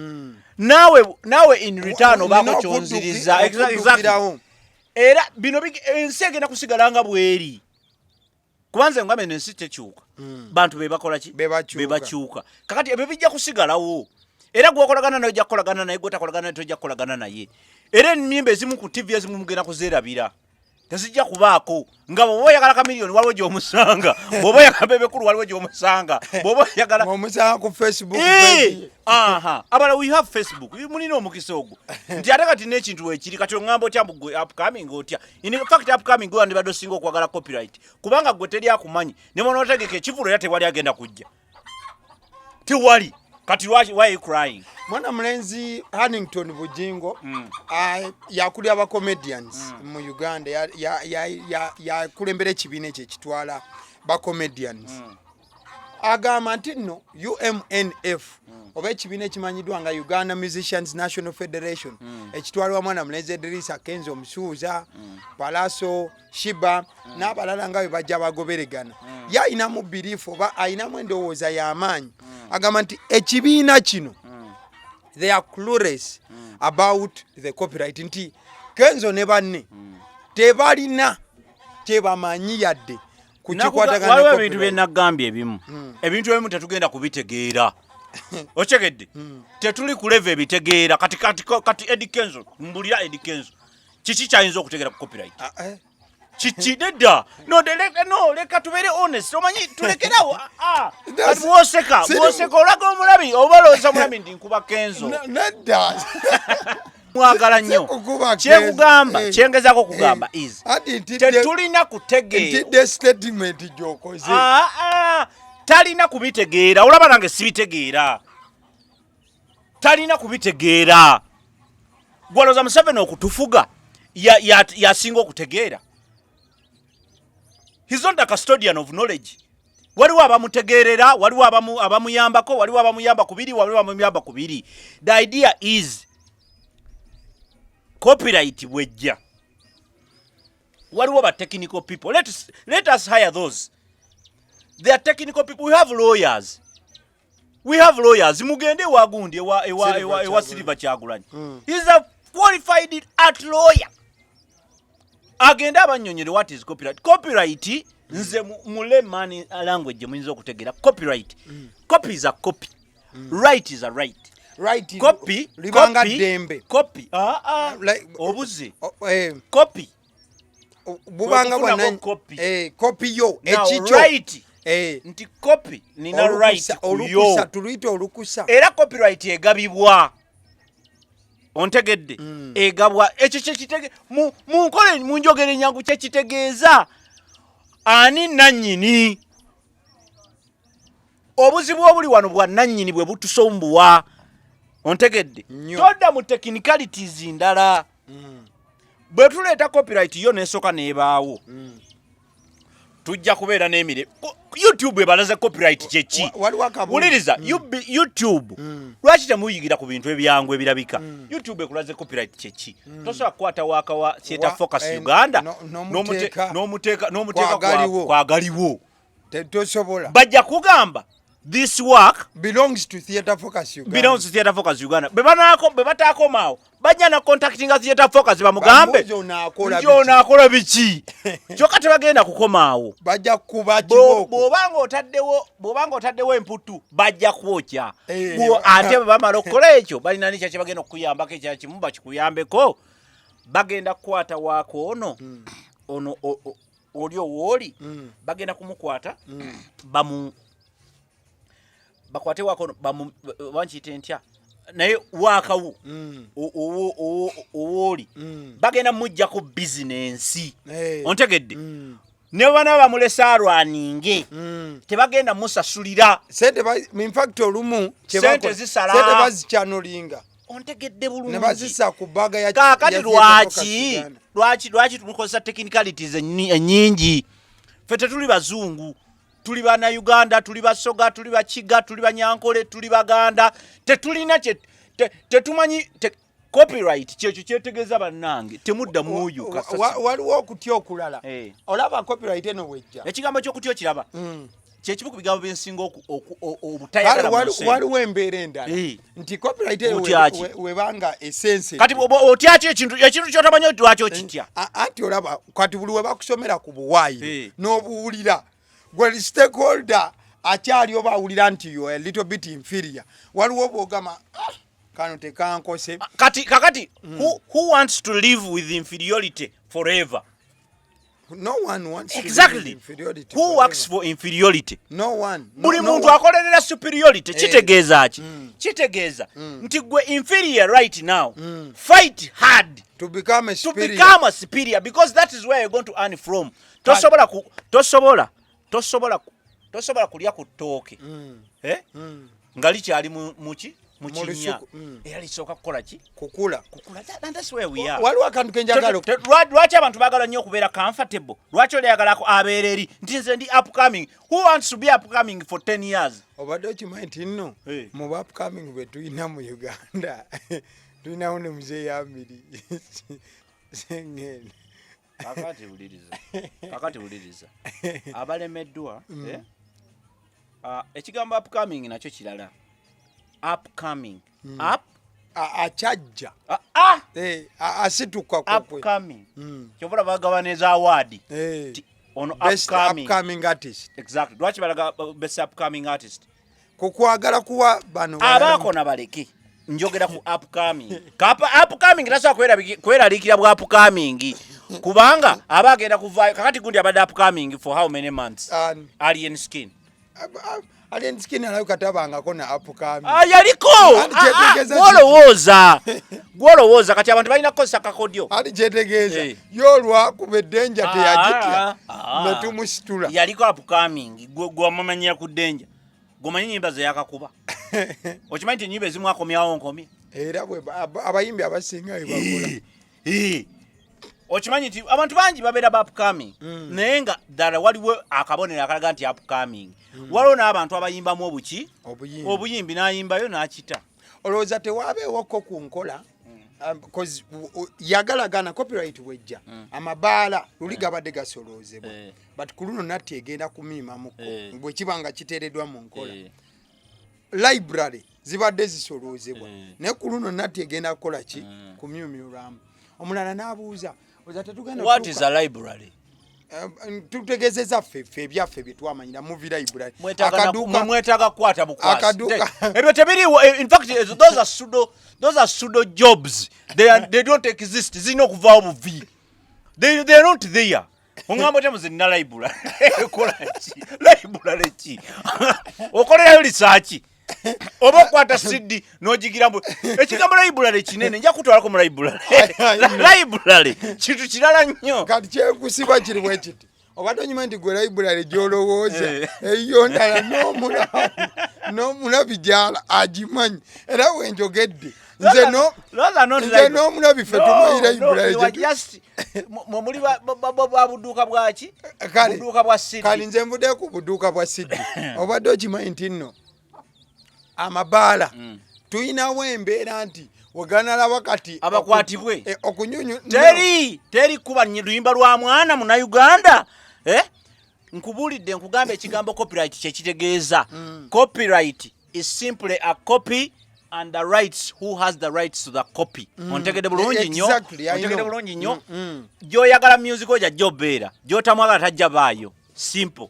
naawe in return obaako kyonziriza exactly era bino ensi egenda kusigalanga bweri kubanze ngambe nensi tekyuka bantu bebakola ki bebakyuka kakati ebyo bijja kusigalawo era gwokolagana naye ojja kukolagana naye gwotakolagana naye tojja kukolagana naye era ennyimba ezimu ku TV ezimu mugenda kuzeerabira tezijja kubaako nga bw'oba oyagala kamiliyoni waliwo gy'omusanga bw'oba oyagala bebekulu waliwo gy'omusanga bw'oba oyagala omusanga ku Facebook abala we have Facebook mulina omukisa ogwo nti ate kati n'ekintu weekiri kati oŋŋamba otya gwe upcoming otya in fact upcoming gwe wandibadde osinga okwagala copyright kubanga gwe teri akumanyi ne mw'onootegeka ekivulo era tewali agenda kujja tewali kati why you crying mwana mulenzi Hannington Bujingo yakulya aba comedians mu Uganda ya kulembera ekibiina ekyo ekitwala ba comedians agamba nti no UMNF oba ekibiina ekimanyiddwa nga Uganda Musicians National Federation ekitwalwa mwana mulenzi Eddy Kenzo omusuuza Palaso Shiba n'abalala nga bwe bajja bagoberegana yayinamu belief oba ayinamu endowooza y'amaanyi agamba nti ekibiina kino they are clueless about the copyright nti Kenzo ne banne tebalina kyebamanyi yadde kukikwatagana waliwo ebintu bye nagambye ebimu ebintu ebimu tetugenda kubitegeera okyegedde tetuli kuleva ebitegeera kati Eddy Kenzo mbulira Eddy Kenzo kiki kyayinza okutegeera ku copyright kiki nedda no leka tubeere honest omanyi tulekerawo kati bwoseka olaga omulabi oba olowooza omulabi ndi nkuba Kenzo nedda mwagala nnyo kyekugamba kyengezako kugamba is tetulina kutegeera statement gy'okoze talina kubitegeera olaba nange sibitegeera talina kubitegeera gwaloza Museveni okutufuga yasinga okutegeera. He's not a custodian of knowledge. Waliwo abamutegeerera, waliwo abamuyambako, waliwo abamuyamba kubiri, waliwo abamuyamba kubiri. The idea is copyright wejja. Waliwo ba technical people. Let us hire those. They are technical people. We have lawyers. Mugende wagundi ewa Silver Kyagulanyi. He's a qualified art lawyer. Agenda abanyonyere what is copyright. Copyright nze mu layman language muyinza okutegeera copyright. Copy is a copy. Right is a right. Right. Copy libanga dembe. Copy. Like obuzi. Copy. Bubanga bwana copy yo echicho. Right. Nti copy nina right olukusa tuluyita olukusa. Era copyright egabibwa. Ontegedde egabwa ekyo kyekitege mu nkole mu njogere nyangu kyekitegeeza ani nannyini obuzibu obuli wano bwa nannyini bwe butusombuwa ontegedde todda mu technicalities ndala bwe tuleeta copyright yo nesoka nebaawo tujja kubeera n'emire YouTube ebalaze copyright kyeki wuliriza YouTube lwaki temuyigira ku bintu ebyangu ebirabika YouTube ekulaze copyright kyeki tosobola kukwata waka wa theater focus Uganda n'omuteeka kwa Agaliwo tosobola bajja kugamba this work belongs to theater focus Uganda bwe bataakomaawo bajja na contacting theater focus bamugambe njo akola biki kyokka tebagenda kukomaawo bajja kuba kiboko bw'obanga otaddewo emputu bajja kwokya ate bwe bamala okukola ekyo balina nikyo kye bagenda okukuyambako ekya kimu bakikuyambeko bagenda kukwata waako ono oli owooli bagenda kumukwata bakwate wako bankiyite ntya naye wakawo owoli bagenda mujja ku bizinensi ontegedde ne bana bamulesa alwaninge tebagenda musasulira in fact olumu sente zisala sente bazicanolinga ontegedde bulungi ne bazisa ku baga ya kakati lwaki tumukozesa technicalities ennyingi ffe tetuli bazungu tuli bana Uganda, tuli basoga, tuli bakiga, tuli banyankole, tuli baganda, tetulina tetumanyi copyright kyekyo kyetegeeza bannange temudda muyu waliwo okutya okulala olaba copyright eno wejja ekigambo ky'okutya okiraba kyekimu ku bigambo byensinga obutayagala waliwo embeera endala nti copyright webanga essense kati otyaki ekintu kyotamanyi lwaki okitya anti olaba kati buli we bakusomera ku buwaayi n'obuwulira gwe stakeholder akyali oba awulira nti you are a little bit inferior waliwo bwogamba kano tekankose kakati who wants to live with inferiority forever? No one wants exactly. to live with inferiority who forever. works for inferiority? No one. Buli muntu akolerera superiority kitegeeza ki kitegeeza nti gwe inferior right now fight hard to become a superior because that is where you're going to earn from. Tosobola kulya ku ttooke nga likyali muki mukinya era lisooka kukola ki kukula that's where we are. Waliwo akantu kenjagala lwaki abantu baagala nnyo okubeera comfortable lwaki olyagalako abeera eri nti nze ndi upcoming. Who wants to be upcoming for 10 years? obadde okimanyi nti nno mu upcoming bwe tulina mu Uganda tulinawo ne muzeeyi Amiri sengene kakati wuliriza abalemeddwa ekigambo upcoming nakyo kirala upcoming achajja asituka upcoming kyobola bagabaneza award ono upcoming artist exactly lwaki balaga best upcoming artist kukwagala kuwa bano abako na baleke njogera ku upcoming upcoming tasobola kweralikira bwa upcoming kubanga abagenda kuva kakati gundi abadde upcoming for how many months alien skin alien skin alayo katabangako na upcoming yaliko olowooza gwolowooza kati abantu balina kukozesa kakodyo ali kyetegeeza yoolwa kuba eddenja teyagitya ne tumusitula yaliko upcoming gwamumanyira ku ddenja gwomanyi nyimba ze yakakuba okimanyi nti enyimba ezimu akomyawo nkomye era abayimbi abasinga webakola okimanyi nti abantu bangi babeera ba upcoming naye nga ddala waliwo akabonero akalaga nti upcoming waliwo n'abantu abayimbamu obuyimbi n'ayimbayo n'akita olowooza tewaabeewoko ku nkola yagalagana copyright bwejja amabaala luli gabadde gasoloozebwa but ku luno natti egenda kumiimamuko bwe kiba nga kiteereddwa mu nkola library zibadde zisoloozebwa naye ku luno natti egenda kukola ki kumyumyulwamu omulala n'abuuza what is a library tutegezeza ffe ebyaffe byetwamanyira movie library mwetaaga kukwata bukwasi ebyo tebiriwo in fact those are pseudo jobs they don't exist zirina okuvaawo buvi they are not there ongamba otya muze nina library library ki okolerayo lisaaki oba okwata CD n'ogigira mbu ekigambo library kinene nja kutwalako mu library kintu kirala nnyo kati kyekusiba kiri bwe kiti obadde onyuma nti gwe library gy'olowooza eyo ndala n'omulabi gyala agimanyi era wenjogedde nze n'omulabi ffe tumanyi library muli babuduuka bwaki buduuka bwa CD kali nze nvudde ku buduuka bwa CD obadde okimanyi nti nno amabaala tuyinawo embeera nti weganalaba kati abakwatibwe okunyunyu teri kuba luyimba lwa mwana Munnayuganda nkubuulidde nkugamba ekigambo copyright kyekitegeeza copyright is simply a copy and the rights who has the rights to the copy ontegedde bulungi nnyo gy'oyagala music oja gy'obeera gy'otamwagala tajja baayo simple.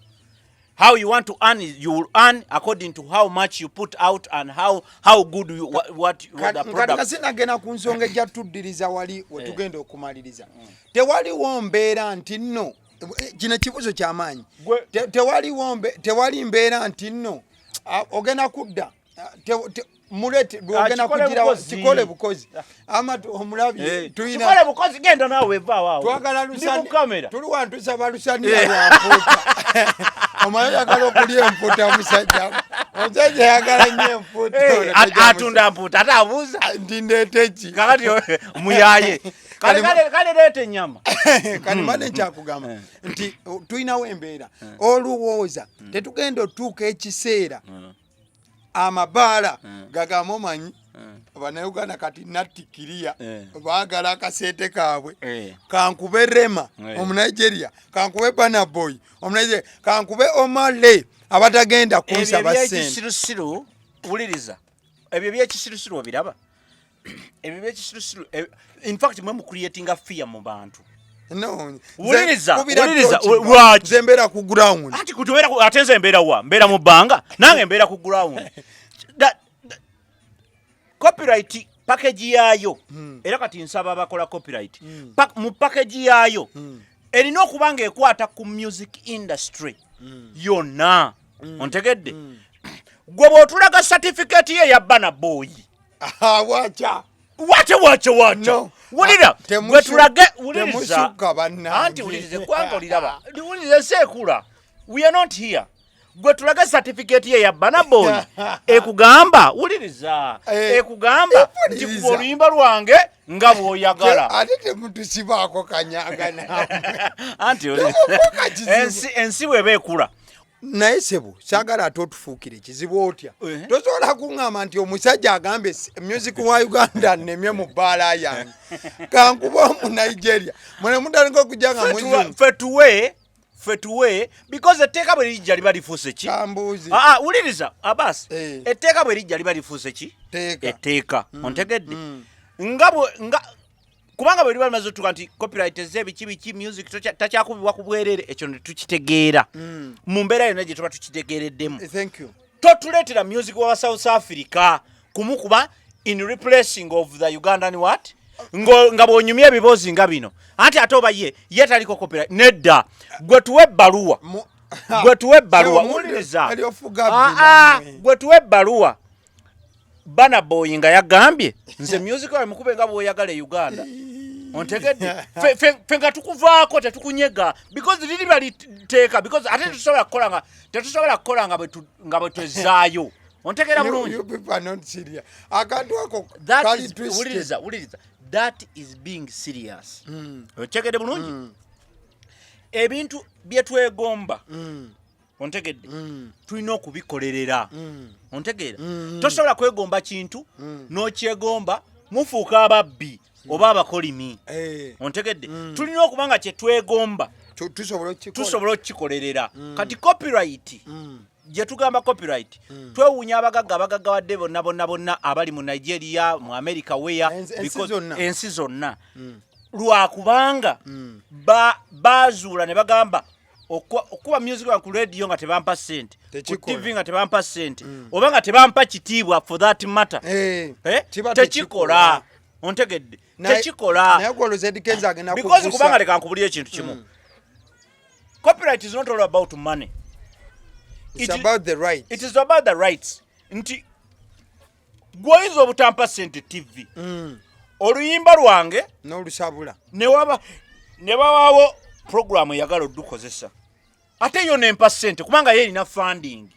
How you want to earn is you will earn according to how much you put out and how good you, what the product. Sinagenda ku nsonga ejja tuddiriza wali wetugenda okumaliriza. Tewaliwo mbeera nti nno kino kibuzo ky'amaanyi. Tewali mbeera nti nno ogenda kudda mulete ogenda kugira kikole bukozi amatu omulabi tuyina kikole bukozi genda nawe vaa wao twagala lusani tuli wantu saba lusani lwa mputa omayo yakala okulya emputa musajja omusajja yagala nnyo emputa atunda mputa atabuuza ndindetechi kakati muyaye kale lete nyama kali mane kyakugamba nti tuyinawo embeera oluwooza tetugenda otuuka ekiseera amabaala gagamba omanyi Abannayuganda kati Tategeela baagala akaseete kaabwe kankube Rema Omunigeria kankube Burna Boy Omunigeria kankube Omale abatagenda kunsaba ssente ebyo wuliriza ebyo byekisirusiru obiraba ebyo byekisirusiru in fact mwe mu creating a fear mu bantu no wuliriza lwaki zembera ku ground ati kutubera atenze embeera wa mbeera mu banga nange embeera ku ground copyright package yayo era kati nsaba abakola copyright mu package yayo erina okubanga ekwata ku music industry yonna ontegedde gwe bw'otulaga certificate ye ya Burna Boy wacha no. Wulira gwe tulage wuliriza anti wulirize kwanga oliraba wulirize sekula we are not here gwe tulage certificate ye ya Burna Boy ekugamba wuliriza ekugamba nti ku oluyimba lwange nga bw'oyagala ate temutusibaako kanyagana anti ensi bw'eba ekula naye sebo sagala ate otufuukire kizibu otya tosobola kuŋŋamba nti omusajja agambe music wa Uganda nnemye mu bbaala yange kankuba mu Nigeria mwene mutandika okujja nga muzungu fetuwe because etteeka bwe lijja liba lifuuse ki wuliriza Abbas etteeka bwe lijja liba lifuuse ki etteeka ontegedde nga kubanga bwe liba limaze otuka nti copyright ez'ebiki music takyakubibwa ku bwerere ekyo ne tukitegeera mu mbeera yonna gye tuba tukitegeereddemu totuleetera music wa South Africa kumukuba in replacing of the Ugandan what nga bw'onyumya ebiboozi nga bino anti ate oba ye taliko copyright nedda gwe tuwe ebbaluwa wuliriza gwe tuwe ebbaluwa Bana Boy nga yagambye nze music wa mukube nga bwoyagala e Uganda ontegedde fe nga tukuvaako tetukunyega because liri baliteeka because ate tetusobola kukola nga bwe twezaayo ontegera bulungi wuliriza that is being serious otegedde bulungi ebintu bye twegomba ontegedde tulina okubikolerera ontegeera tosobola kwegomba kintu n'okyegomba mufuuka ababbi oba abakolimi ontegedde tulina okuba nga kyetwegomba tusobola okukikolerera kati copyright gye tugamba copyright twewuunya abagagga wadde bonna abali mu Nigeria mu America weya ensi zonna lwakubanga bazuula ne bagamba okuba music ku radio nga tebampa sente ku TV nga tebampa sente oba nga tebampa kitiibwa for that matter tekikola ontegedde tekikola because kubanga leka nkubulira ekintu kimu copyright is not all about money. It's about the rights. It is about the rights. Nti gwoyinza obutampa sente TV oluyimba lwange n'olusabula ne babaawo program eyagala oddukozesa ate yo nempa sente kubanga ye erina funding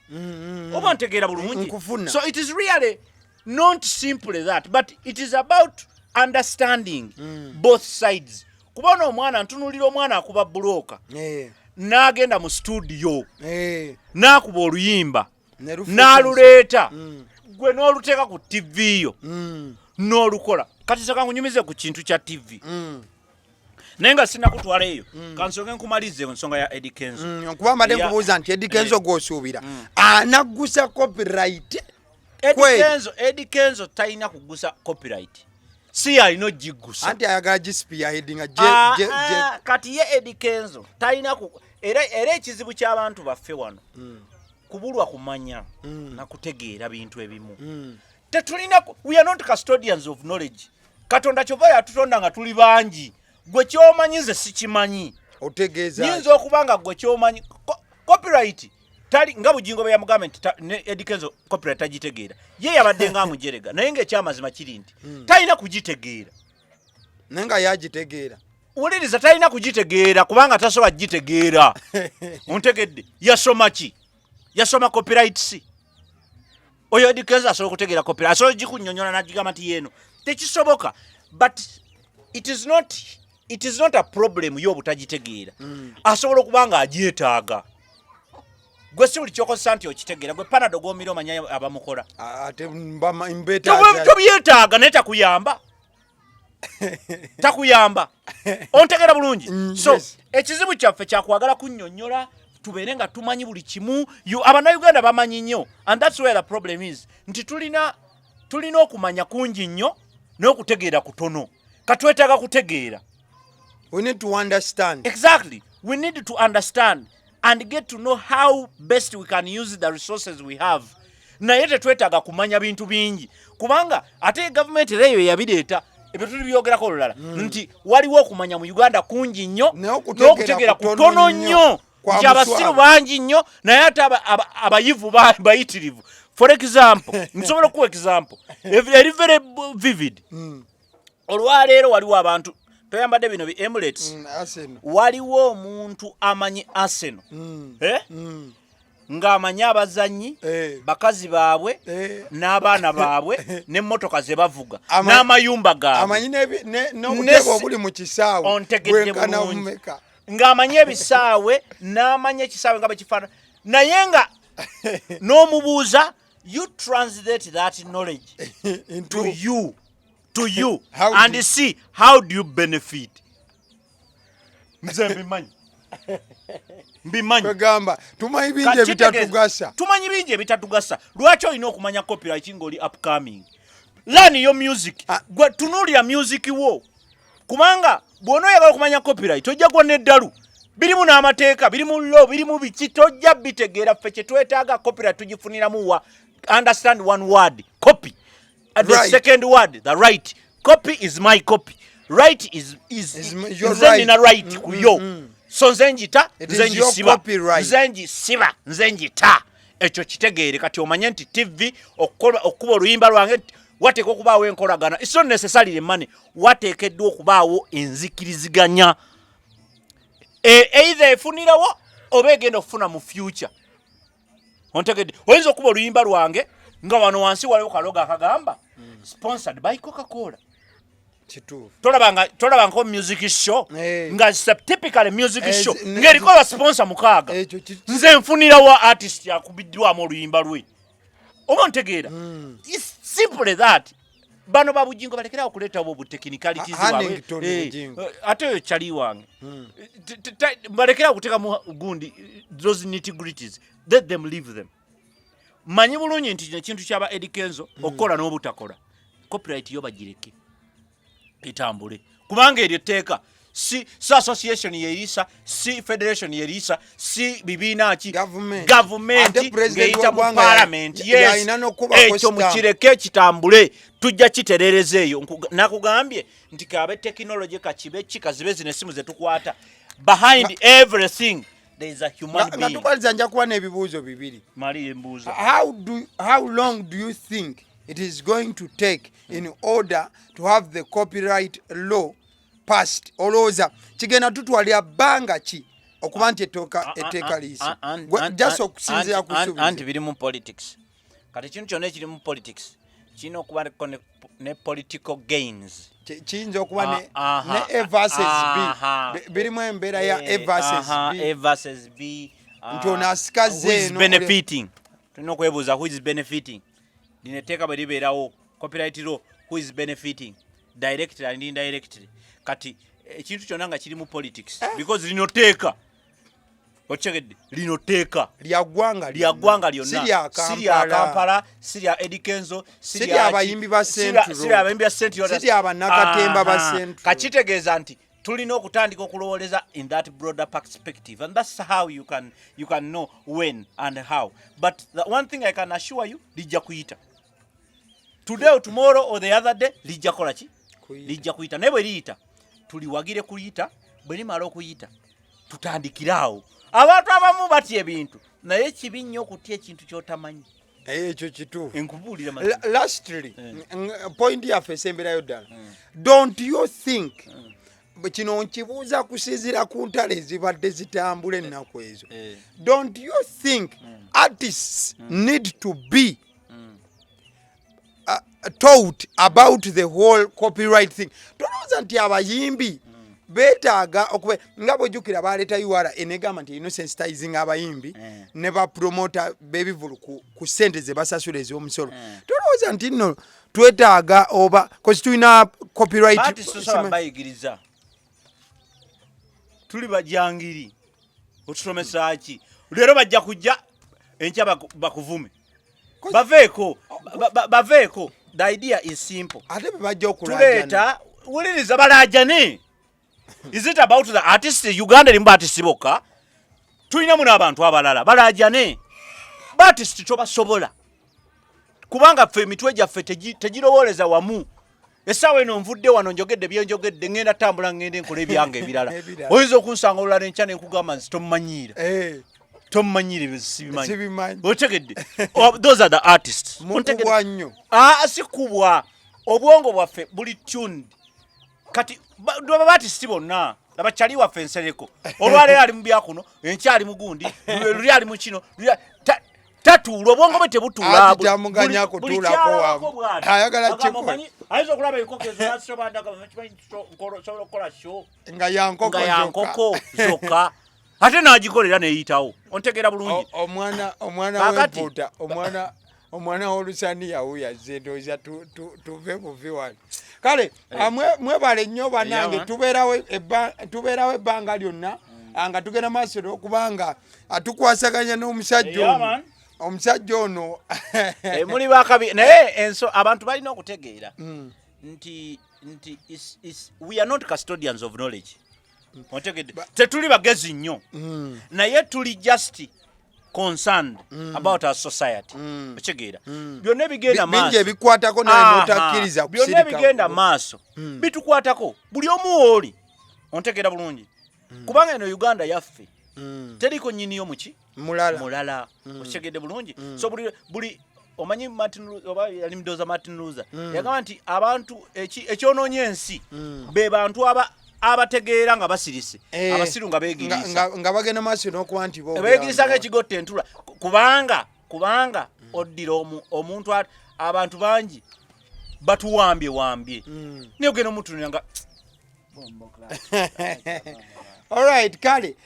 oba ntegeera bulungi. So it is really not simply that but it is about understanding both sides. Kubona omwana ntunulira omwana akuba buloka n'agenda mu studio n'akuba oluyimba n'aluleeta gwe n'oluteeka ku TV yo n'olukola kati saka ngunyumize ku kintu kya TV naye nga sinakutwala eyo kansooke nkumalize ensonga ya Eddy Kenzo kuba mbadde nkubuuza nti Eddy Kenzo gw'osuubira anaggusa copyright. Eddy Kenzo talina kugusa copyright si alina ogiggusa anti ayagala gispear headinga kati ye Eddy Kenzo talina era ekizibu ky'abantu baffe wano kubulwa kumanya na kutegeera bintu ebimu tetulina we are not custodians of knowledge. Katonda kyova yatutonda nga tuli bangi gwe kyomanyize sikimanyi otegeeza nyinza okubanga gwe kyomanyi copyright tali nga bujingo bya government Eddy Kenzo copyright tagitegeera ye yabadde nga mujerega naye ng'ekyamazima kiri nti talina kugitegeera nenga yagitegeera uliriza talina kugitegeera kubanga tasobola kugitegeera ontegedde yasoma copyright si oyo Eddy Kenzo asobola okutegeera copyright asobola gikunnyonnyola n'agigamba nti yeeno tekisoboka but it is not a problem y'obutagitegeera asobola okuba nga agyetaaga gwe si buli kyokozesa nti okitegeera gwe panado g'omira omanya abamukola ate tobyetaaga naye takuyamba ontegeera bulungi. So ekizibu kyaffe kyakwagala kunnyonnyola tubeere nga tumanyi buli kimu abannayuganda bamanyi nnyo and that's where the problem is nti tulina okumanya kungi nnyo n'okutegeera kutono katwetaaga kutegeera. We need to understand. Exactly. We need to understand and get to know how best we can use the resources we have. Naye tetwetaaga kumanya bintu bingi kubanga ate government eyo yabireeta ebyo tuli byogerako olulala nti waliwo okumanya mu Uganda kungi nnyo n'okutegeera kutono nnyo nti abasiru bangi nnyo naye ate abayivu bayitirivu. For example nsobola okuwa example very very vivid. Olwaleero waliwo abantu toyambadde bino bi Emirates waliwo omuntu amanyi Arsenal ng'amanyi abazannyi bakazi baabwe n'abaana baabwe n'emmotoka ze bavuga n'amayumba gaabwe n'obutebe obuli mu kisaawe ng'amanyi ebisaawe n'amanya ekisaawe nga bwekifaanana naye nga n'omubuuza you translate that knowledge to you and see how do you benefit. Nze mbimanyi bagamba tumanyi bingi ebitatugasa lwaki olina okumanya copyright ng'oli upcoming learn your music gwe tunuulira music wo kubanga bw'ona oyagala okumanya copyright ojja gwonna eddalu birimu n'amateeka birimu law birimu biki tojja bitegeera ffe kye twetaaga copyright tugifuniramu wa understand one word copy the second word the right copy is my copy right is nze nina right ku yo so nze njita nze njisiba nze njisiba nze njita ekyo kitegeere kati omanye nti TV okuba oluyimba lwange wateeka okubaawo enkolagana. It's not necessarily money. Wateekeddwa okubaawo enzikiriziganya. Either efunirawo oba egenda okufuna mu future. Ontegedde oyinza okuba oluyimba lwange nga wano wansi waliwo kalogo akagamba sponsored by Coca-Cola. Kituufu. Tolaba nko music show nga typical music show ng'eriko sponsor mukaaga. Nze nfunirawo artist yakubiddwamu oluyimba lwe. Oba ntegeera. It's simple that. Bano babujingo balekera okuleeta obo technicalities wawe. Ate chali wange. Balekera okuteka mu gundi those nitty-gritties. Let them leave them. Manyi bulungi nti ekintu kyaba Eddy Kenzo okola n'obutakola. Copyright yo bagireke. Itambule. Kubanga eryo tteeka si association yerisa, si federation yerisa, si bibiina ki government ngeyita mu parliament. Yes. Ekyo mukireke kitambule. Tujja kiterereza eyo. Nakugambye nti kabe technology kakibe kikazibe zine simu zetukwata. Behind everything there is a human being. Natukwaliza nja kuba n'ebibuuzo bibiri. Mali embuuzo. How long do you think it is going to take in order to have the copyright law passed? Olowooza kigenda tutwalira bbanga ki okuba nti etteeka liisi? Just okusinziira ku suubizo. Anti biri mu politics. Kati ekintu kyonna ekiri mu politics kirina okuba ne political gains. Kiyinza okuba ne A versus B. Birimu embeera ya A versus B. A versus B. Nti ono asikaze eno. Who is benefiting? Tulina okwebuuza who is benefiting. Lino etteeka bwe libeerawo copyright law, who is benefiting directly and indirectly. Kati ekintu kyonna nga kiri mu politics because lino tteeka ochegedde lino tteeka lya ggwanga lyonna si lya Kampala, si lya Eddy Kenzo, si lya abayimbi ba Central, si lya abayimbi ba Central, si lya bannakatemba ba Central. Kakitegeeza nti tulina okutandika okulowooleza in that broader perspective, and that's how you can know when and how. But the one thing I can assure you, lijja kuyita today or tomorrow or the other day, lijja kola ki? Lijja kuyita. Naye bwe liyita tuliwagire kuyita, bwe limala okuyita tutandikiraawo. Abantu abamu batya ebintu naye kibi nnyo okutya ekintu ky'otamanyi. Ekyo kituufu. Enkubuulira lastly point yaffe esemberayo ddala. Don't you think kino nkibuuza kusinziira ku ntalo ezibadde zitambula ennaku ezo. Don't you think artists need to be taught about the whole copyright thing? Tolowooza nti abayimbi beetaaga okuba nga bw'ojjukira baleeta UR enegamba nti sensitizing abayimbi ne bapromota b'ebivulu ku ssente ze basasula ez'omusolo. Tolowooza nti nno twetaaga oba kozi tulina copyright bayigiriza tuli bajangiri otusomesa ki leero bajja kujja enkya bakuvume baveeko. The idea is simple. Ate bajja okulajana tuleeta wuliriza balajane. Is it about the artist? Uganda limba artist boka tulina muno abantu abalala balajane artist tobasobola kubanga ffe emitwe gyaffe tegirowooleza wamu. Essaawa eno nvudde wano njogedde byenjogedde ngenda tambula ngende enkola ebyange ebirala. Oyinza okunsanga olulala enkya ne nkugamba nti tomumanyiira. Tomumanyiire sibimanyi. Otegedde. Those are the artists. Mukubwa nnyo. Sikubwa. Obwongo bwaffe buli tuned. Kati artists bonna abakyali waffe ensereko. Olwaleero ali mu byakuno, enkya ali mu gundi, luli ali mu kino. Tatuula obwongo bwe tebutuula. Tamuganya kutuulako wamu. Ayagala kikwe. Ayinza okulaba ebikokezo nasobandaga sobola okukola show nga yankoko zokka ate n'agikolera neeyitawo. Ontegeera bulungi. Omwana w'olusani yawuya zendoza tuve buvi wano. Kale mwebale nnyo bannange tubeerawo ebbanga lyonna nga tugenda maaso okubanga atukwasaganya n'omusajja ono. Omusajja ono muli bakabi naye abantu balina okutegeera nti we are not custodians of knowledge. Otegedde tetuli bagezi nnyo naye tuli just concerned about our society. Otegeera byonna bigenda maaso bingi ebikwatako naye notakkiriza kusirika. Byonna bigenda maaso bitukwatako buli omu oli. Ontegeera bulungi kubanga eno Uganda yaffe teriko nyiniyo muki mulala okitegedde bulungi so buli omanyi Martin oba yali mdoza Martin Luther yagamba nti abantu ekyonoonye ensi be bantu abategeera nga basirise abasiru nga beegiriisa nga bagenda maaso n'okuba nti beegiriisa ng'ekigotta entula kubanga oddira omuntu abantu bangi batuwambye naye ogenda omutunira nga alright kale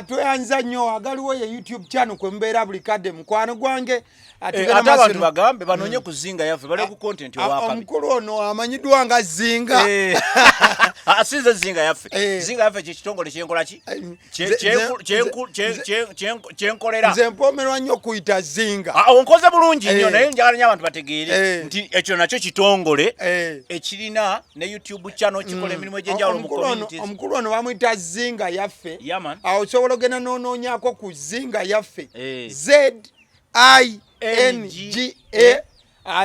tweyanza nnyo Agaliwo ye YouTube channel kwe mubeera buli kadde mukwano gwange ate abantu bagambe banoonye ku Zinga yaffe bale ku content owakabi omukulu ono amanyiddwa nga Zinga asize Zinga yaffe Zinga yaffe kyekitongole kyenkola ki kyenkolera nze mpomerwa nnyo kuyita Zinga onkoze bulungi nnyo naye njagala nnyo abantu bategeere nti ekyo nakyo kitongole ekirina ne YouTube channel kikola emirimu egy'enjawulo mu communities omukulu ono bamuyita Zinga yaffe awo osobola ogenda noonoonyako ku Zinga yaffe ZINGA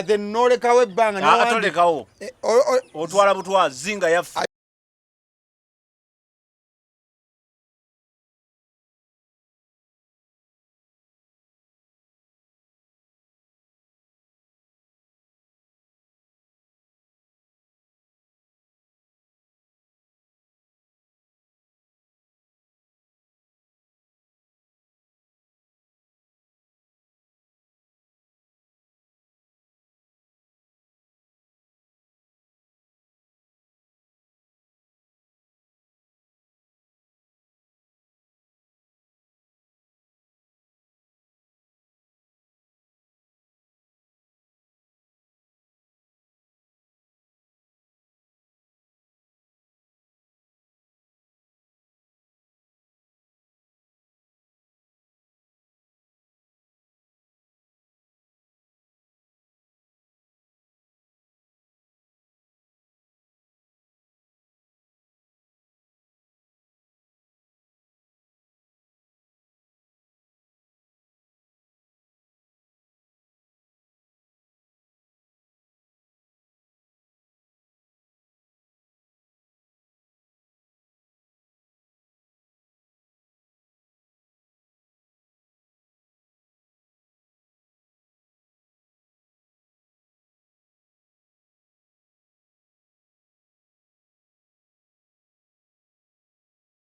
then nolekawo ebbanga atolekawo otwala butwa Zinga yaffe